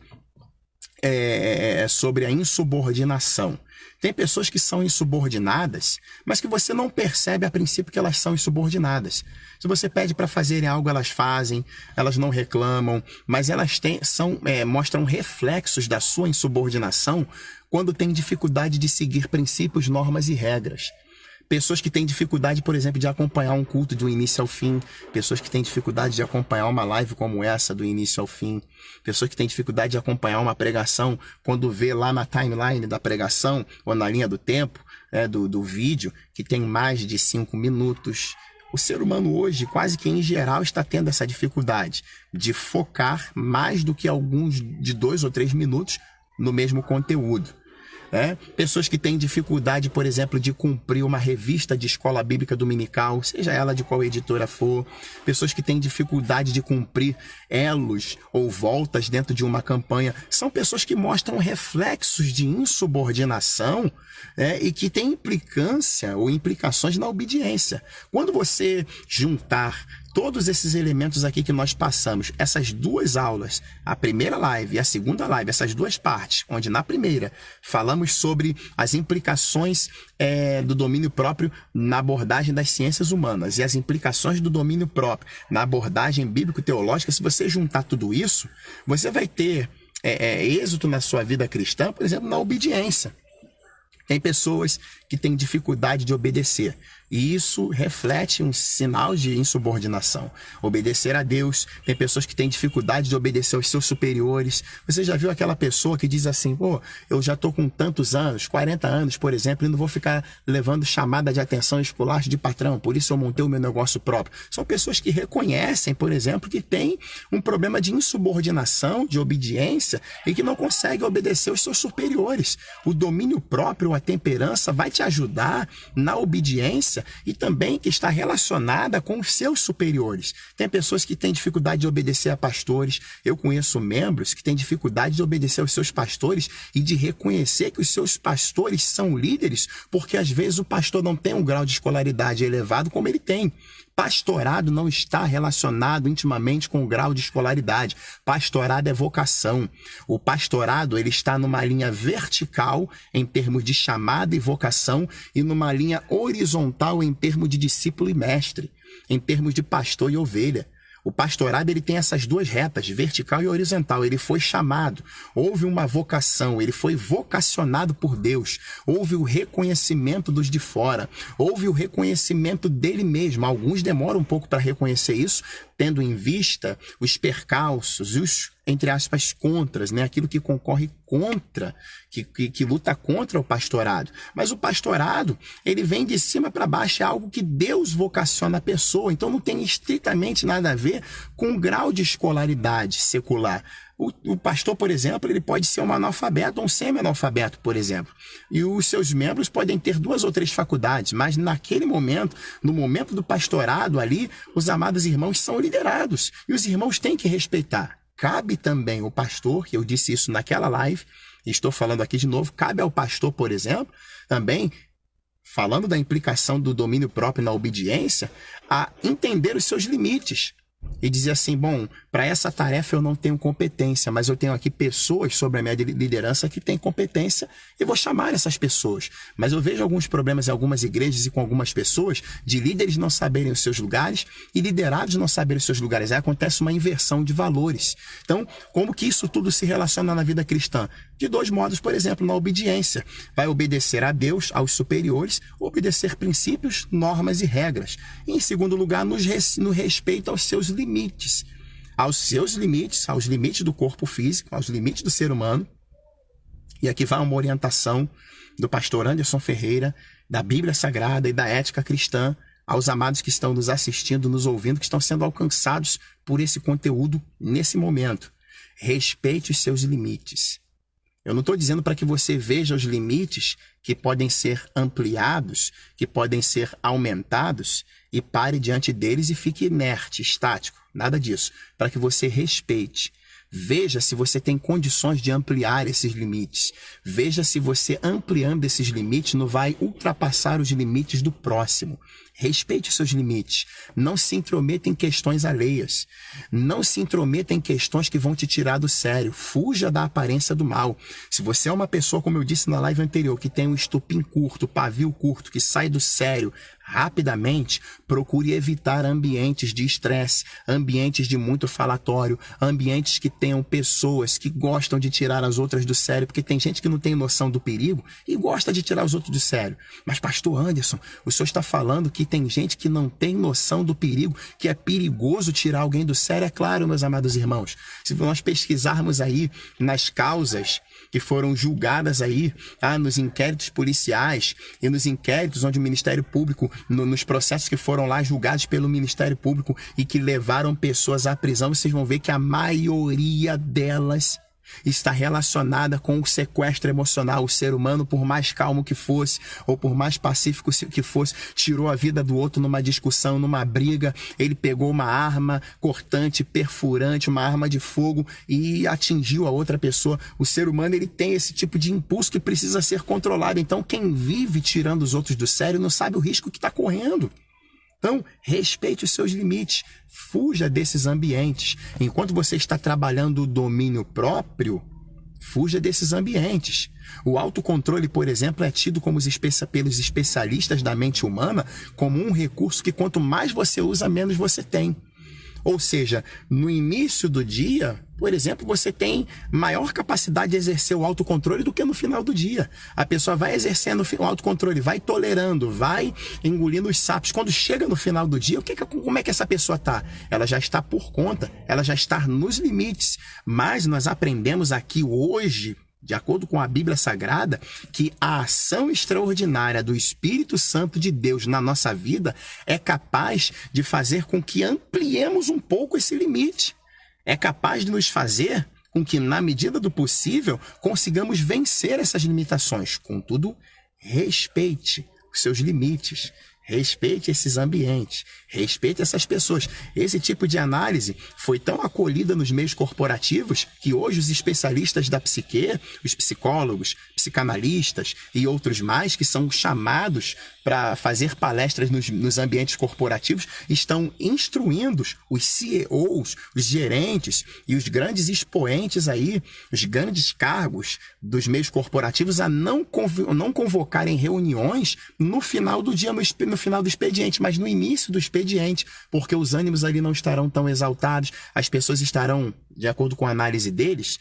a insubordinação. Tem pessoas que são insubordinadas, mas que você não percebe a princípio que elas são insubordinadas. Se você pede para fazerem algo, elas fazem, elas não reclamam, mas elas mostram reflexos da sua insubordinação quando têm dificuldade de seguir princípios, normas e regras. Pessoas que têm dificuldade, por exemplo, de acompanhar um culto do início ao fim. Pessoas que têm dificuldade de acompanhar uma live como essa, do início ao fim. Pessoas que têm dificuldade de acompanhar uma pregação quando vê lá na timeline da pregação ou na linha do tempo, do vídeo, que tem mais de 5 minutos. O ser humano hoje, quase que em geral, está tendo essa dificuldade de focar mais do que alguns de 2 ou 3 minutos no mesmo conteúdo. Pessoas que têm dificuldade, por exemplo, de cumprir uma revista de escola bíblica dominical, seja ela de qual editora for. Pessoas que têm dificuldade de cumprir elos ou voltas dentro de uma campanha. São pessoas que mostram reflexos de insubordinação e que têm implicância ou implicações na obediência. Quando você juntar todos esses elementos aqui que nós passamos, essas 2 aulas, a primeira live e a segunda live, essas 2 partes, onde na primeira falamos sobre as implicações do domínio próprio na abordagem das ciências humanas e as implicações do domínio próprio na abordagem bíblico-teológica, se você juntar tudo isso, você vai ter êxito na sua vida cristã, por exemplo, na obediência. Tem pessoas que têm dificuldade de obedecer. E isso reflete um sinal de insubordinação. Obedecer a Deus. Tem pessoas que têm dificuldade de obedecer aos seus superiores. Você já viu aquela pessoa que diz assim, eu já estou com tantos anos, 40 anos, por exemplo, e não vou ficar levando chamada de atenção esculacho de patrão, por isso eu montei o meu negócio próprio. São pessoas que reconhecem, por exemplo, que tem um problema de insubordinação, de obediência, e que não conseguem obedecer aos seus superiores. O domínio próprio, a temperança, vai te ajudar na obediência e também que está relacionada com os seus superiores. Tem pessoas que têm dificuldade de obedecer a pastores. Eu conheço membros que têm dificuldade de obedecer aos seus pastores e de reconhecer que os seus pastores são líderes, porque às vezes o pastor não tem um grau de escolaridade elevado como ele tem. Pastorado não está relacionado intimamente com o grau de escolaridade. Pastorado é vocação. O pastorado ele está numa linha vertical em termos de chamada e vocação e numa linha horizontal em termos de discípulo e mestre, em termos de pastor e ovelha. O pastorado ele tem essas 2 retas, vertical e horizontal. Ele foi chamado, houve uma vocação, ele foi vocacionado por Deus. Houve o reconhecimento dos de fora, houve o reconhecimento dele mesmo. Alguns demoram um pouco para reconhecer isso, tendo em vista os percalços e os, entre aspas, contras, aquilo que concorre contra, que luta contra o pastorado. Mas o pastorado, ele vem de cima para baixo, é algo que Deus vocaciona a pessoa, então não tem estritamente nada a ver com o grau de escolaridade secular. O pastor, por exemplo, ele pode ser um analfabeto ou um semi-analfabeto, por exemplo. E os seus membros podem ter 2 ou 3 faculdades, mas naquele momento, no momento do pastorado ali, os amados irmãos são liderados. E os irmãos têm que respeitar. Cabe também o pastor, eu disse isso naquela live, e estou falando aqui de novo, cabe ao pastor, por exemplo, também, falando da implicação do domínio próprio na obediência, a entender os seus limites. E dizer assim, para essa tarefa eu não tenho competência, mas eu tenho aqui pessoas sobre a minha liderança que têm competência e vou chamar essas pessoas. Mas eu vejo alguns problemas em algumas igrejas e com algumas pessoas de líderes não saberem os seus lugares e liderados não saberem os seus lugares. Aí acontece uma inversão de valores. Então, como que isso tudo se relaciona na vida cristã? De 2 modos, por exemplo, na obediência. Vai obedecer a Deus, aos superiores, obedecer princípios, normas e regras. E, em segundo lugar, no respeito aos seus limites. Aos limites do corpo físico, aos limites do ser humano. E aqui vai uma orientação do pastor Anderson Ferreira, da Bíblia Sagrada e da ética cristã, aos amados que estão nos assistindo, nos ouvindo, que estão sendo alcançados por esse conteúdo nesse momento. Respeite os seus limites. Eu não estou dizendo para que você veja os limites que podem ser ampliados, que podem ser aumentados e pare diante deles e fique inerte, estático. Nada disso. Para que você respeite. Veja se você tem condições de ampliar esses limites. Veja se você, ampliando esses limites, não vai ultrapassar os limites do próximo. Respeite os seus limites. Não se intrometa em questões alheias. Não se intrometa em questões que vão te tirar do sério. Fuja da aparência do mal. Se você é uma pessoa, como eu disse na live anterior, que tem um estupim curto, pavio curto, que sai do sério rapidamente, procure evitar ambientes de estresse, ambientes de muito falatório, ambientes que tenham pessoas que gostam de tirar as outras do sério, porque tem gente que não tem noção do perigo e gosta de tirar os outros do sério. Mas, pastor Anderson, o senhor está falando que tem gente que não tem noção do perigo, que é perigoso tirar alguém do sério? É claro, meus amados irmãos. Se nós pesquisarmos aí nas causas que foram julgadas aí, nos inquéritos policiais e nos inquéritos onde o Ministério Público, nos processos que foram lá julgados pelo Ministério Público e que levaram pessoas à prisão, vocês vão ver que a maioria delas está relacionada com o sequestro emocional. O ser humano, por mais calmo que fosse, ou por mais pacífico que fosse, tirou a vida do outro numa discussão, numa briga. Ele pegou uma arma cortante, perfurante, uma arma de fogo e atingiu a outra pessoa. O ser humano, ele tem esse tipo de impulso que precisa ser controlado. Então, quem vive tirando os outros do sério não sabe o risco que está correndo. Então, respeite os seus limites, fuja desses ambientes. Enquanto você está trabalhando o domínio próprio, fuja desses ambientes. O autocontrole, por exemplo, é tido como pelos especialistas da mente humana como um recurso que quanto mais você usa, menos você tem. Ou seja, no início do dia, por exemplo, você tem maior capacidade de exercer o autocontrole do que no final do dia. A pessoa vai exercendo o autocontrole, vai tolerando, vai engolindo os sapos. Quando chega no final do dia, como é que essa pessoa está? Ela já está por conta, ela já está nos limites. Mas nós aprendemos aqui hoje, de acordo com a Bíblia Sagrada, que a ação extraordinária do Espírito Santo de Deus na nossa vida é capaz de fazer com que ampliemos um pouco esse limite. É capaz de nos fazer com que, na medida do possível, consigamos vencer essas limitações. Contudo, respeite os seus limites. Respeite esses ambientes, respeite essas pessoas. Esse tipo de análise foi tão acolhida nos meios corporativos que hoje os especialistas da psique, os psicólogos, psicanalistas e outros mais que são chamados para fazer palestras nos ambientes corporativos estão instruindo os CEOs, os gerentes e os grandes expoentes aí, os grandes cargos dos meios corporativos a não convocarem reuniões no final do dia, no final do expediente, mas no início do expediente, porque os ânimos ali não estarão tão exaltados, as pessoas estarão, de acordo com a análise deles,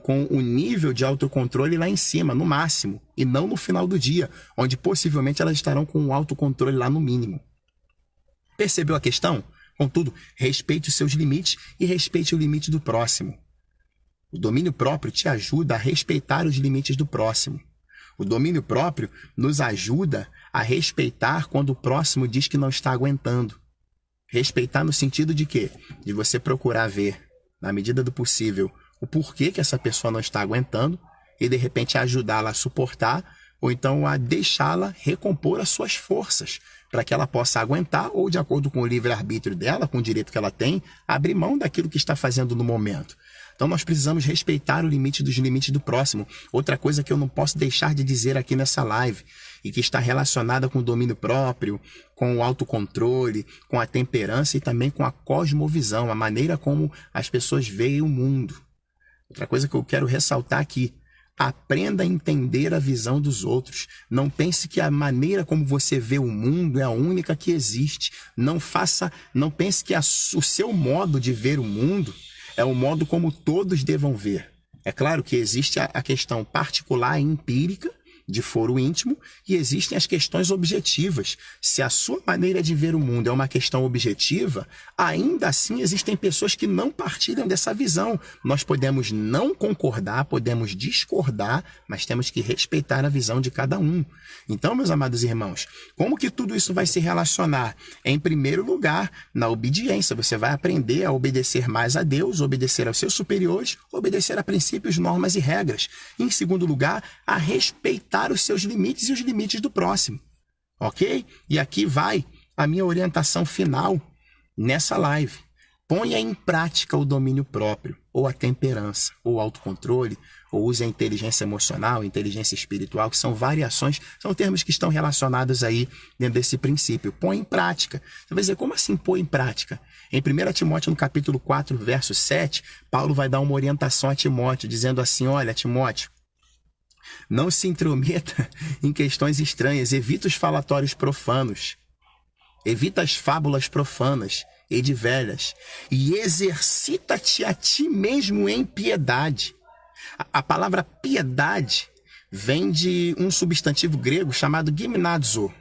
com o nível de autocontrole lá em cima, no máximo, e não no final do dia, onde possivelmente elas estarão com o autocontrole lá no mínimo. Percebeu a questão? Contudo, respeite os seus limites e respeite o limite do próximo. O domínio próprio te ajuda a respeitar os limites do próximo. O domínio próprio nos ajuda a respeitar quando o próximo diz que não está aguentando. Respeitar no sentido de quê? De você procurar ver, na medida do possível, o porquê que essa pessoa não está aguentando e, de repente, ajudá-la a suportar ou então a deixá-la recompor as suas forças para que ela possa aguentar ou, de acordo com o livre-arbítrio dela, com o direito que ela tem, abrir mão daquilo que está fazendo no momento. Então nós precisamos respeitar o limite dos limites do próximo. Outra coisa que eu não posso deixar de dizer aqui nessa live e que está relacionada com o domínio próprio, com o autocontrole, com a temperança e também com a cosmovisão, a maneira como as pessoas veem o mundo. Outra coisa que eu quero ressaltar aqui: aprenda a entender a visão dos outros. Não pense que a maneira como você vê o mundo é a única que existe. Não pense que o seu modo de ver o mundo é o modo como todos devam ver. É claro que existe a questão particular e empírica de foro íntimo e existem as questões objetivas. Se a sua maneira de ver o mundo é uma questão objetiva, ainda assim existem pessoas que não partilham dessa visão. Nós podemos não concordar, podemos discordar, mas temos que respeitar a visão de cada um. Então, meus amados irmãos, como que tudo isso vai se relacionar? Em primeiro lugar, na obediência. Você vai aprender a obedecer mais a Deus, obedecer aos seus superiores, obedecer a princípios, normas e regras. Em segundo lugar, a respeitar os seus limites e os limites do próximo. Ok? E aqui vai a minha orientação final nessa live. Ponha em prática o domínio próprio, ou a temperança, ou o autocontrole, ou use a inteligência emocional, inteligência espiritual, que são variações, são termos que estão relacionados aí dentro desse princípio. Põe em prática. Você vai dizer, como assim pôr em prática? Em 1 Timóteo, no capítulo 4, verso 7, Paulo vai dar uma orientação a Timóteo, dizendo assim: olha, Timóteo, não se intrometa em questões estranhas, evita os falatórios profanos. Evita as fábulas profanas e de velhas, e exercita-te a ti mesmo em piedade. A palavra piedade vem de um substantivo grego chamado gymnazo.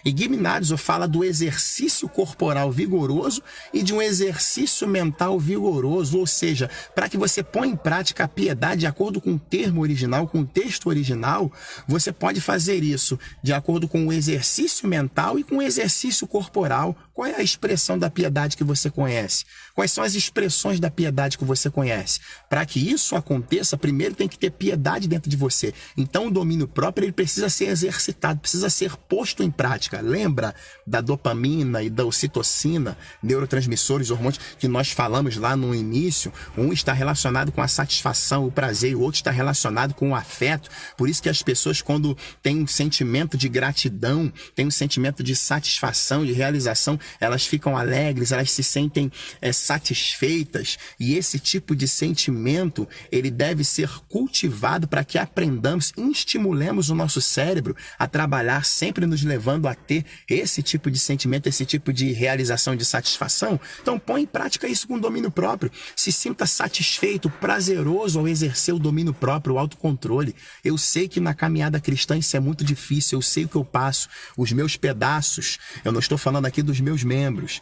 E gymnazo fala do exercício corporal vigoroso e de um exercício mental vigoroso, ou seja, para que você ponha em prática a piedade de acordo com o termo original, com o texto original, você pode fazer isso de acordo com o exercício mental e com o exercício corporal. Qual é a expressão da piedade que você conhece? Quais são as expressões da piedade que você conhece? Para que isso aconteça, primeiro tem que ter piedade dentro de você. Então o domínio próprio ele precisa ser exercitado, precisa ser posto em prática. Lembra da dopamina e da ocitocina, neurotransmissores, hormônios que nós falamos lá no início? Um está relacionado com a satisfação, o prazer, e o outro está relacionado com o afeto. Por isso que as pessoas, quando têm um sentimento de gratidão, têm um sentimento de satisfação, de realização, elas ficam alegres, elas se sentem satisfeitas. E esse tipo de sentimento, ele deve ser cultivado para que aprendamos e estimulemos o nosso cérebro a trabalhar, sempre nos levando a ter esse tipo de sentimento, esse tipo de realização, de satisfação. Então põe em prática isso com domínio próprio. Se sinta satisfeito, prazeroso ao exercer o domínio próprio, o autocontrole. Eu sei que na caminhada cristã isso é muito difícil, eu sei o que eu passo, os meus pedaços. Eu não estou falando aqui dos meus membros,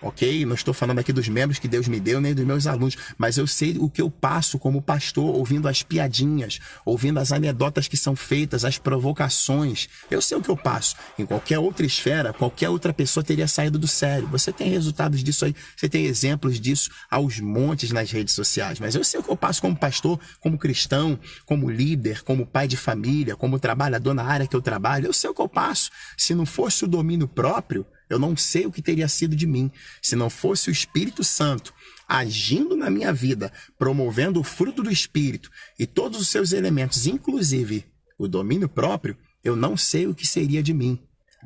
ok? Não estou falando aqui dos membros que Deus me deu, nem dos meus alunos, mas eu sei o que eu passo como pastor, ouvindo as piadinhas, ouvindo as anedotas que são feitas, as provocações. Eu sei o que eu passo. Em qualquer outra esfera, qualquer outra pessoa teria saído do sério. Você tem resultados disso aí, você tem exemplos disso aos montes nas redes sociais, mas eu sei o que eu passo como pastor, como cristão, como líder, como pai de família, como trabalhador na área que eu trabalho. Eu sei o que eu passo. Se não fosse o domínio próprio, eu não sei o que teria sido de mim. Se não fosse o Espírito Santo agindo na minha vida, promovendo o fruto do Espírito e todos os seus elementos, inclusive o domínio próprio, eu não sei o que seria de mim.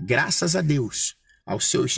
Graças a Deus,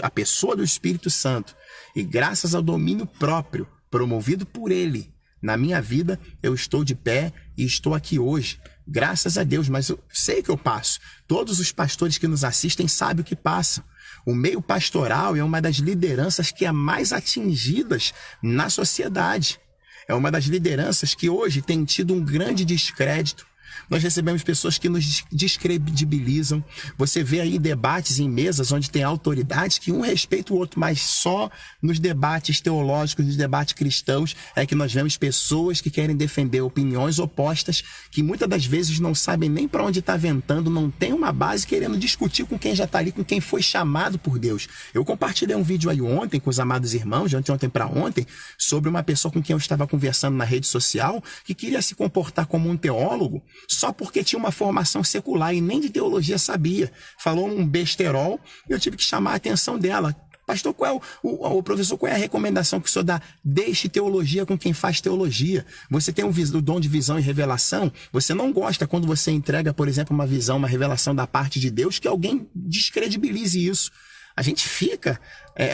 à pessoa do Espírito Santo e graças ao domínio próprio promovido por Ele na minha vida, eu estou de pé e estou aqui hoje. Graças a Deus, mas eu sei que eu passo. Todos os pastores que nos assistem sabem o que passam. O meio pastoral é uma das lideranças que é mais atingidas na sociedade. É uma das lideranças que hoje tem tido um grande descrédito. Nós recebemos pessoas que nos descredibilizam. Você vê aí debates em mesas onde tem autoridades que um respeita o outro, mas só nos debates teológicos, nos debates cristãos, é que nós vemos pessoas que querem defender opiniões opostas, que muitas das vezes não sabem nem para onde está ventando, não tem uma base, querendo discutir com quem já está ali, com quem foi chamado por Deus. Eu compartilhei um vídeo aí ontem com os amados irmãos, de ontem para ontem, sobre uma pessoa com quem eu estava conversando na rede social, que queria se comportar como um teólogo, só porque tinha uma formação secular e nem de teologia sabia. Falou um besterol e eu tive que chamar a atenção dela. Pastor, o professor, qual é a recomendação que o senhor dá? Deixe teologia com quem faz teologia. Você tem o dom de visão e revelação. Você não gosta quando você entrega, por exemplo, uma visão, uma revelação da parte de Deus, que alguém descredibilize isso. A gente fica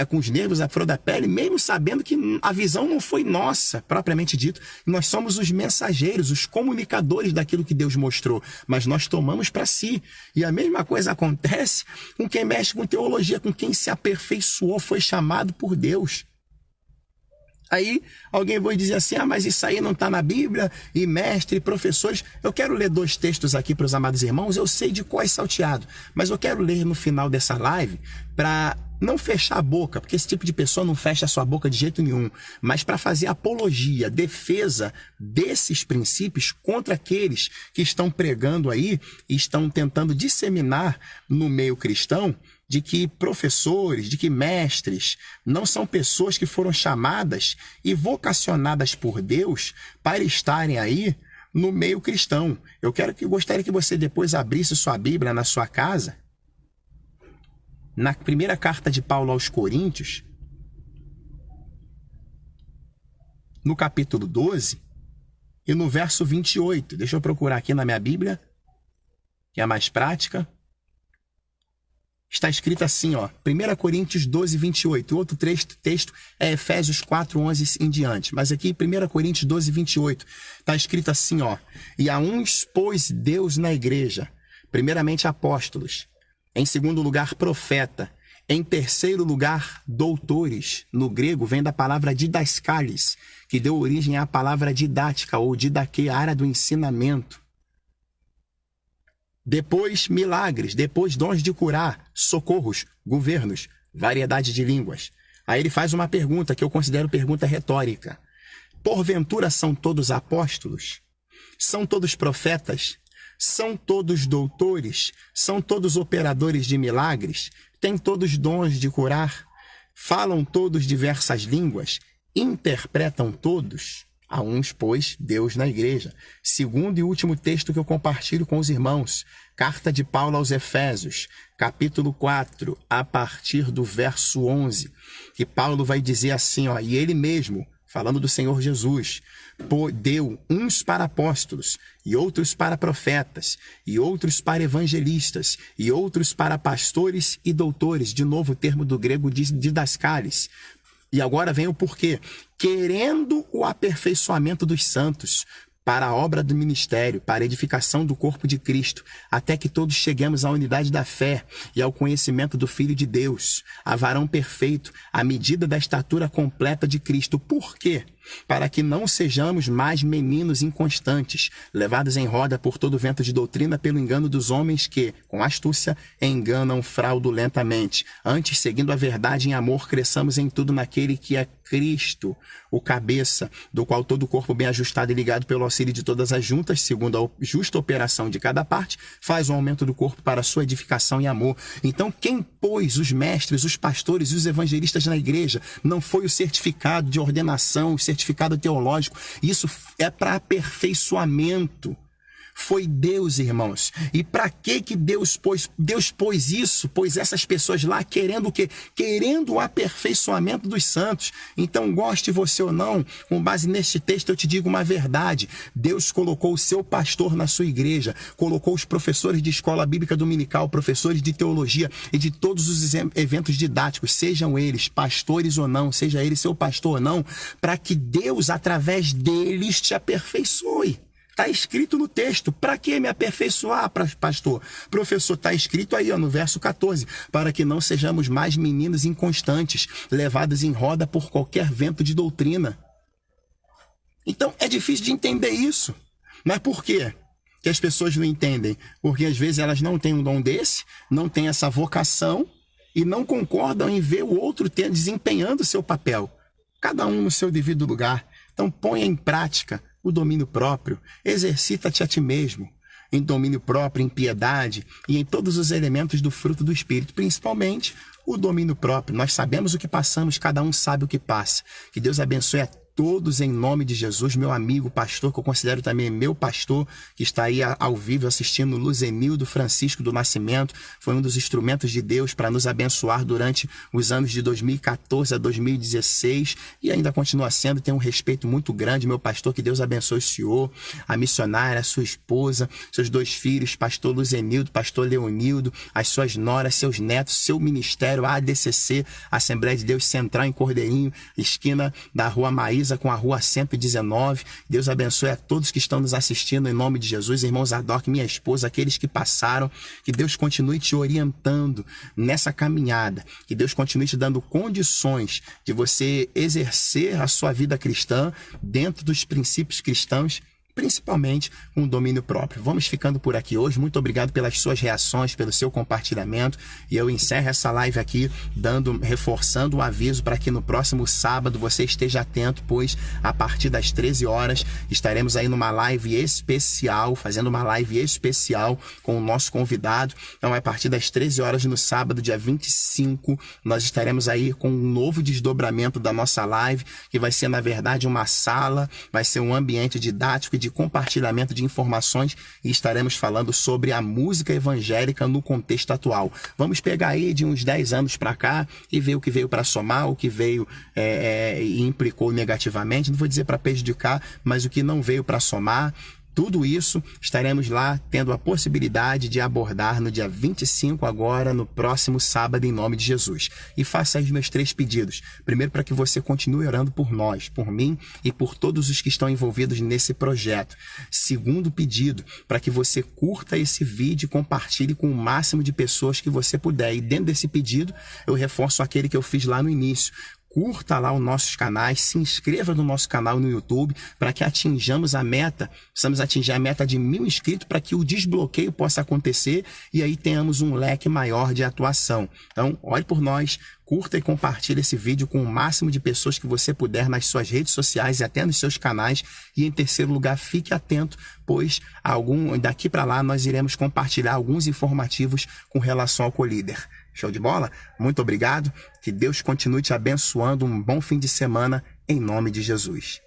com os nervos à flor da pele, mesmo sabendo que a visão não foi nossa, propriamente dito. Nós somos os mensageiros, os comunicadores daquilo que Deus mostrou, mas nós tomamos para si. E a mesma coisa acontece com quem mexe com teologia, com quem se aperfeiçoou, foi chamado por Deus. Aí alguém vai dizer assim, mas isso aí não está na Bíblia, e mestre, professores. Eu quero ler 2 textos aqui para os amados irmãos, eu sei de qual é salteado, mas eu quero ler no final dessa live para não fechar a boca, porque esse tipo de pessoa não fecha a sua boca de jeito nenhum, mas para fazer apologia, defesa desses princípios contra aqueles que estão pregando aí e estão tentando disseminar no meio cristão de que professores, de que mestres não são pessoas que foram chamadas e vocacionadas por Deus para estarem aí no meio cristão. Gostaria que você depois abrisse sua Bíblia na sua casa, na primeira carta de Paulo aos Coríntios, no capítulo 12 e no verso 28. Deixa eu procurar aqui na minha Bíblia, que é mais prática. Está escrito assim, 1 Coríntios 12, 28. O outro texto é Efésios 4, 11 em diante. Mas aqui, 1 Coríntios 12, 28, está escrito assim, e a uns pôs Deus na igreja, primeiramente apóstolos, em segundo lugar profeta, Em terceiro lugar, doutores. No grego vem da palavra didaskalis, que deu origem à palavra didática ou didaquê, a área do ensinamento. Depois, milagres. Depois, dons de curar, socorros, governos, variedade de línguas. Aí ele faz uma pergunta que eu considero pergunta retórica. Porventura são todos apóstolos? São todos profetas? São todos doutores? São todos operadores de milagres? Têm todos dons de curar? Falam todos diversas línguas? Interpretam todos? A uns, pois, Deus na igreja. Segundo e último texto que eu compartilho com os irmãos. Carta de Paulo aos Efésios, capítulo 4, a partir do verso 11. Que Paulo vai dizer assim, ó, e ele mesmo, falando do Senhor Jesus, deu uns para apóstolos, e outros para profetas, e outros para evangelistas, e outros para pastores e doutores. De novo o termo do grego didaskalis. E agora vem o porquê. Querendo o aperfeiçoamento dos santos, para a obra do ministério, para a edificação do corpo de Cristo, até que todos cheguemos à unidade da fé e ao conhecimento do Filho de Deus, a varão perfeito, à medida da estatura completa de Cristo. Por quê? Para que não sejamos mais meninos inconstantes, levados em roda por todo vento de doutrina pelo engano dos homens que, com astúcia, enganam fraudulentamente. Antes, seguindo a verdade em amor, cresçamos em tudo naquele que é Cristo, o cabeça, do qual todo o corpo bem ajustado e ligado pelo auxílio de todas as juntas, segundo a justa operação de cada parte, faz o aumento do corpo para a sua edificação e amor. Então, quem pôs os mestres, os pastores e os evangelistas na igreja não foi o certificado de ordenação, o certificado teológico. Isso é para aperfeiçoamento. Foi Deus, irmãos. E para que Deus pôs? Deus pôs isso, pôs essas pessoas lá querendo o quê? Querendo o aperfeiçoamento dos santos. Então, goste você ou não, com base neste texto eu te digo uma verdade. Deus colocou o seu pastor na sua igreja, colocou os professores de escola bíblica dominical, professores de teologia e de todos os eventos didáticos, sejam eles pastores ou não, seja ele seu pastor ou não, para que Deus, através deles, te aperfeiçoe. Está escrito no texto. Para que me aperfeiçoar, pastor? Professor, está escrito aí ó, no verso 14. Para que não sejamos mais meninos inconstantes, levados em roda por qualquer vento de doutrina. Então, é difícil de entender isso. Mas por quê que as pessoas não entendem? Porque às vezes elas não têm um dom desse, não têm essa vocação e não concordam em ver o outro desempenhando o seu papel. Cada um no seu devido lugar. Então, ponha em prática o domínio próprio, exercita-te a ti mesmo, em domínio próprio, em piedade e em todos os elementos do fruto do Espírito, principalmente o domínio próprio. Nós sabemos o que passamos, cada um sabe o que passa. Que Deus abençoe a todos em nome de Jesus, meu amigo pastor, que eu considero também meu pastor, que está aí ao vivo assistindo, Luzenildo Francisco do Nascimento, foi um dos instrumentos de Deus para nos abençoar durante os anos de 2014 a 2016 e ainda continua sendo, tem um respeito muito grande, meu pastor, que Deus abençoe o senhor, a missionária, a sua esposa, seus 2 filhos, pastor Luzenildo, pastor Leonildo, as suas noras, seus netos, seu ministério, a ADCC, Assembleia de Deus Central em Cordeirinho, esquina da Rua Maísa com a Rua 119. Deus abençoe a todos que estão nos assistindo em nome de Jesus, irmãos Zadok, minha esposa, aqueles que passaram, que Deus continue te orientando nessa caminhada, que Deus continue te dando condições de você exercer a sua vida cristã dentro dos princípios cristãos, principalmente com o domínio próprio. Vamos ficando por aqui hoje. Muito obrigado pelas suas reações, pelo seu compartilhamento. E eu encerro essa live aqui, reforçando o aviso para que no próximo sábado você esteja atento, pois a partir das 13 horas estaremos aí numa live especial, fazendo uma live especial com o nosso convidado. Então, a partir das 13 horas no sábado, dia 25, nós estaremos aí com um novo desdobramento da nossa live, que vai ser, na verdade, uma sala, vai ser um ambiente didático e de compartilhamento de informações e estaremos falando sobre a música evangélica no contexto atual. Vamos pegar aí de uns 10 anos para cá e ver o que veio para somar, o que veio e implicou negativamente, não vou dizer para prejudicar, mas o que não veio para somar, Tudo isso estaremos lá tendo a possibilidade de abordar no dia 25 agora, no próximo sábado, em nome de Jesus. E faça aí os meus 3 pedidos. Primeiro, para que você continue orando por nós, por mim e por todos os que estão envolvidos nesse projeto. Segundo pedido, para que você curta esse vídeo e compartilhe com o máximo de pessoas que você puder. E dentro desse pedido, eu reforço aquele que eu fiz lá no início. Curta lá os nossos canais, se inscreva no nosso canal no YouTube para que atinjamos a meta, precisamos atingir a meta de 1000 inscritos para que o desbloqueio possa acontecer e aí tenhamos um leque maior de atuação. Então, ore por nós, curta e compartilhe esse vídeo com o máximo de pessoas que você puder nas suas redes sociais e até nos seus canais. E em terceiro lugar, fique atento, pois daqui para lá nós iremos compartilhar alguns informativos com relação ao Colíder. Show de bola? Muito obrigado. Que Deus continue te abençoando. Um bom fim de semana, em nome de Jesus.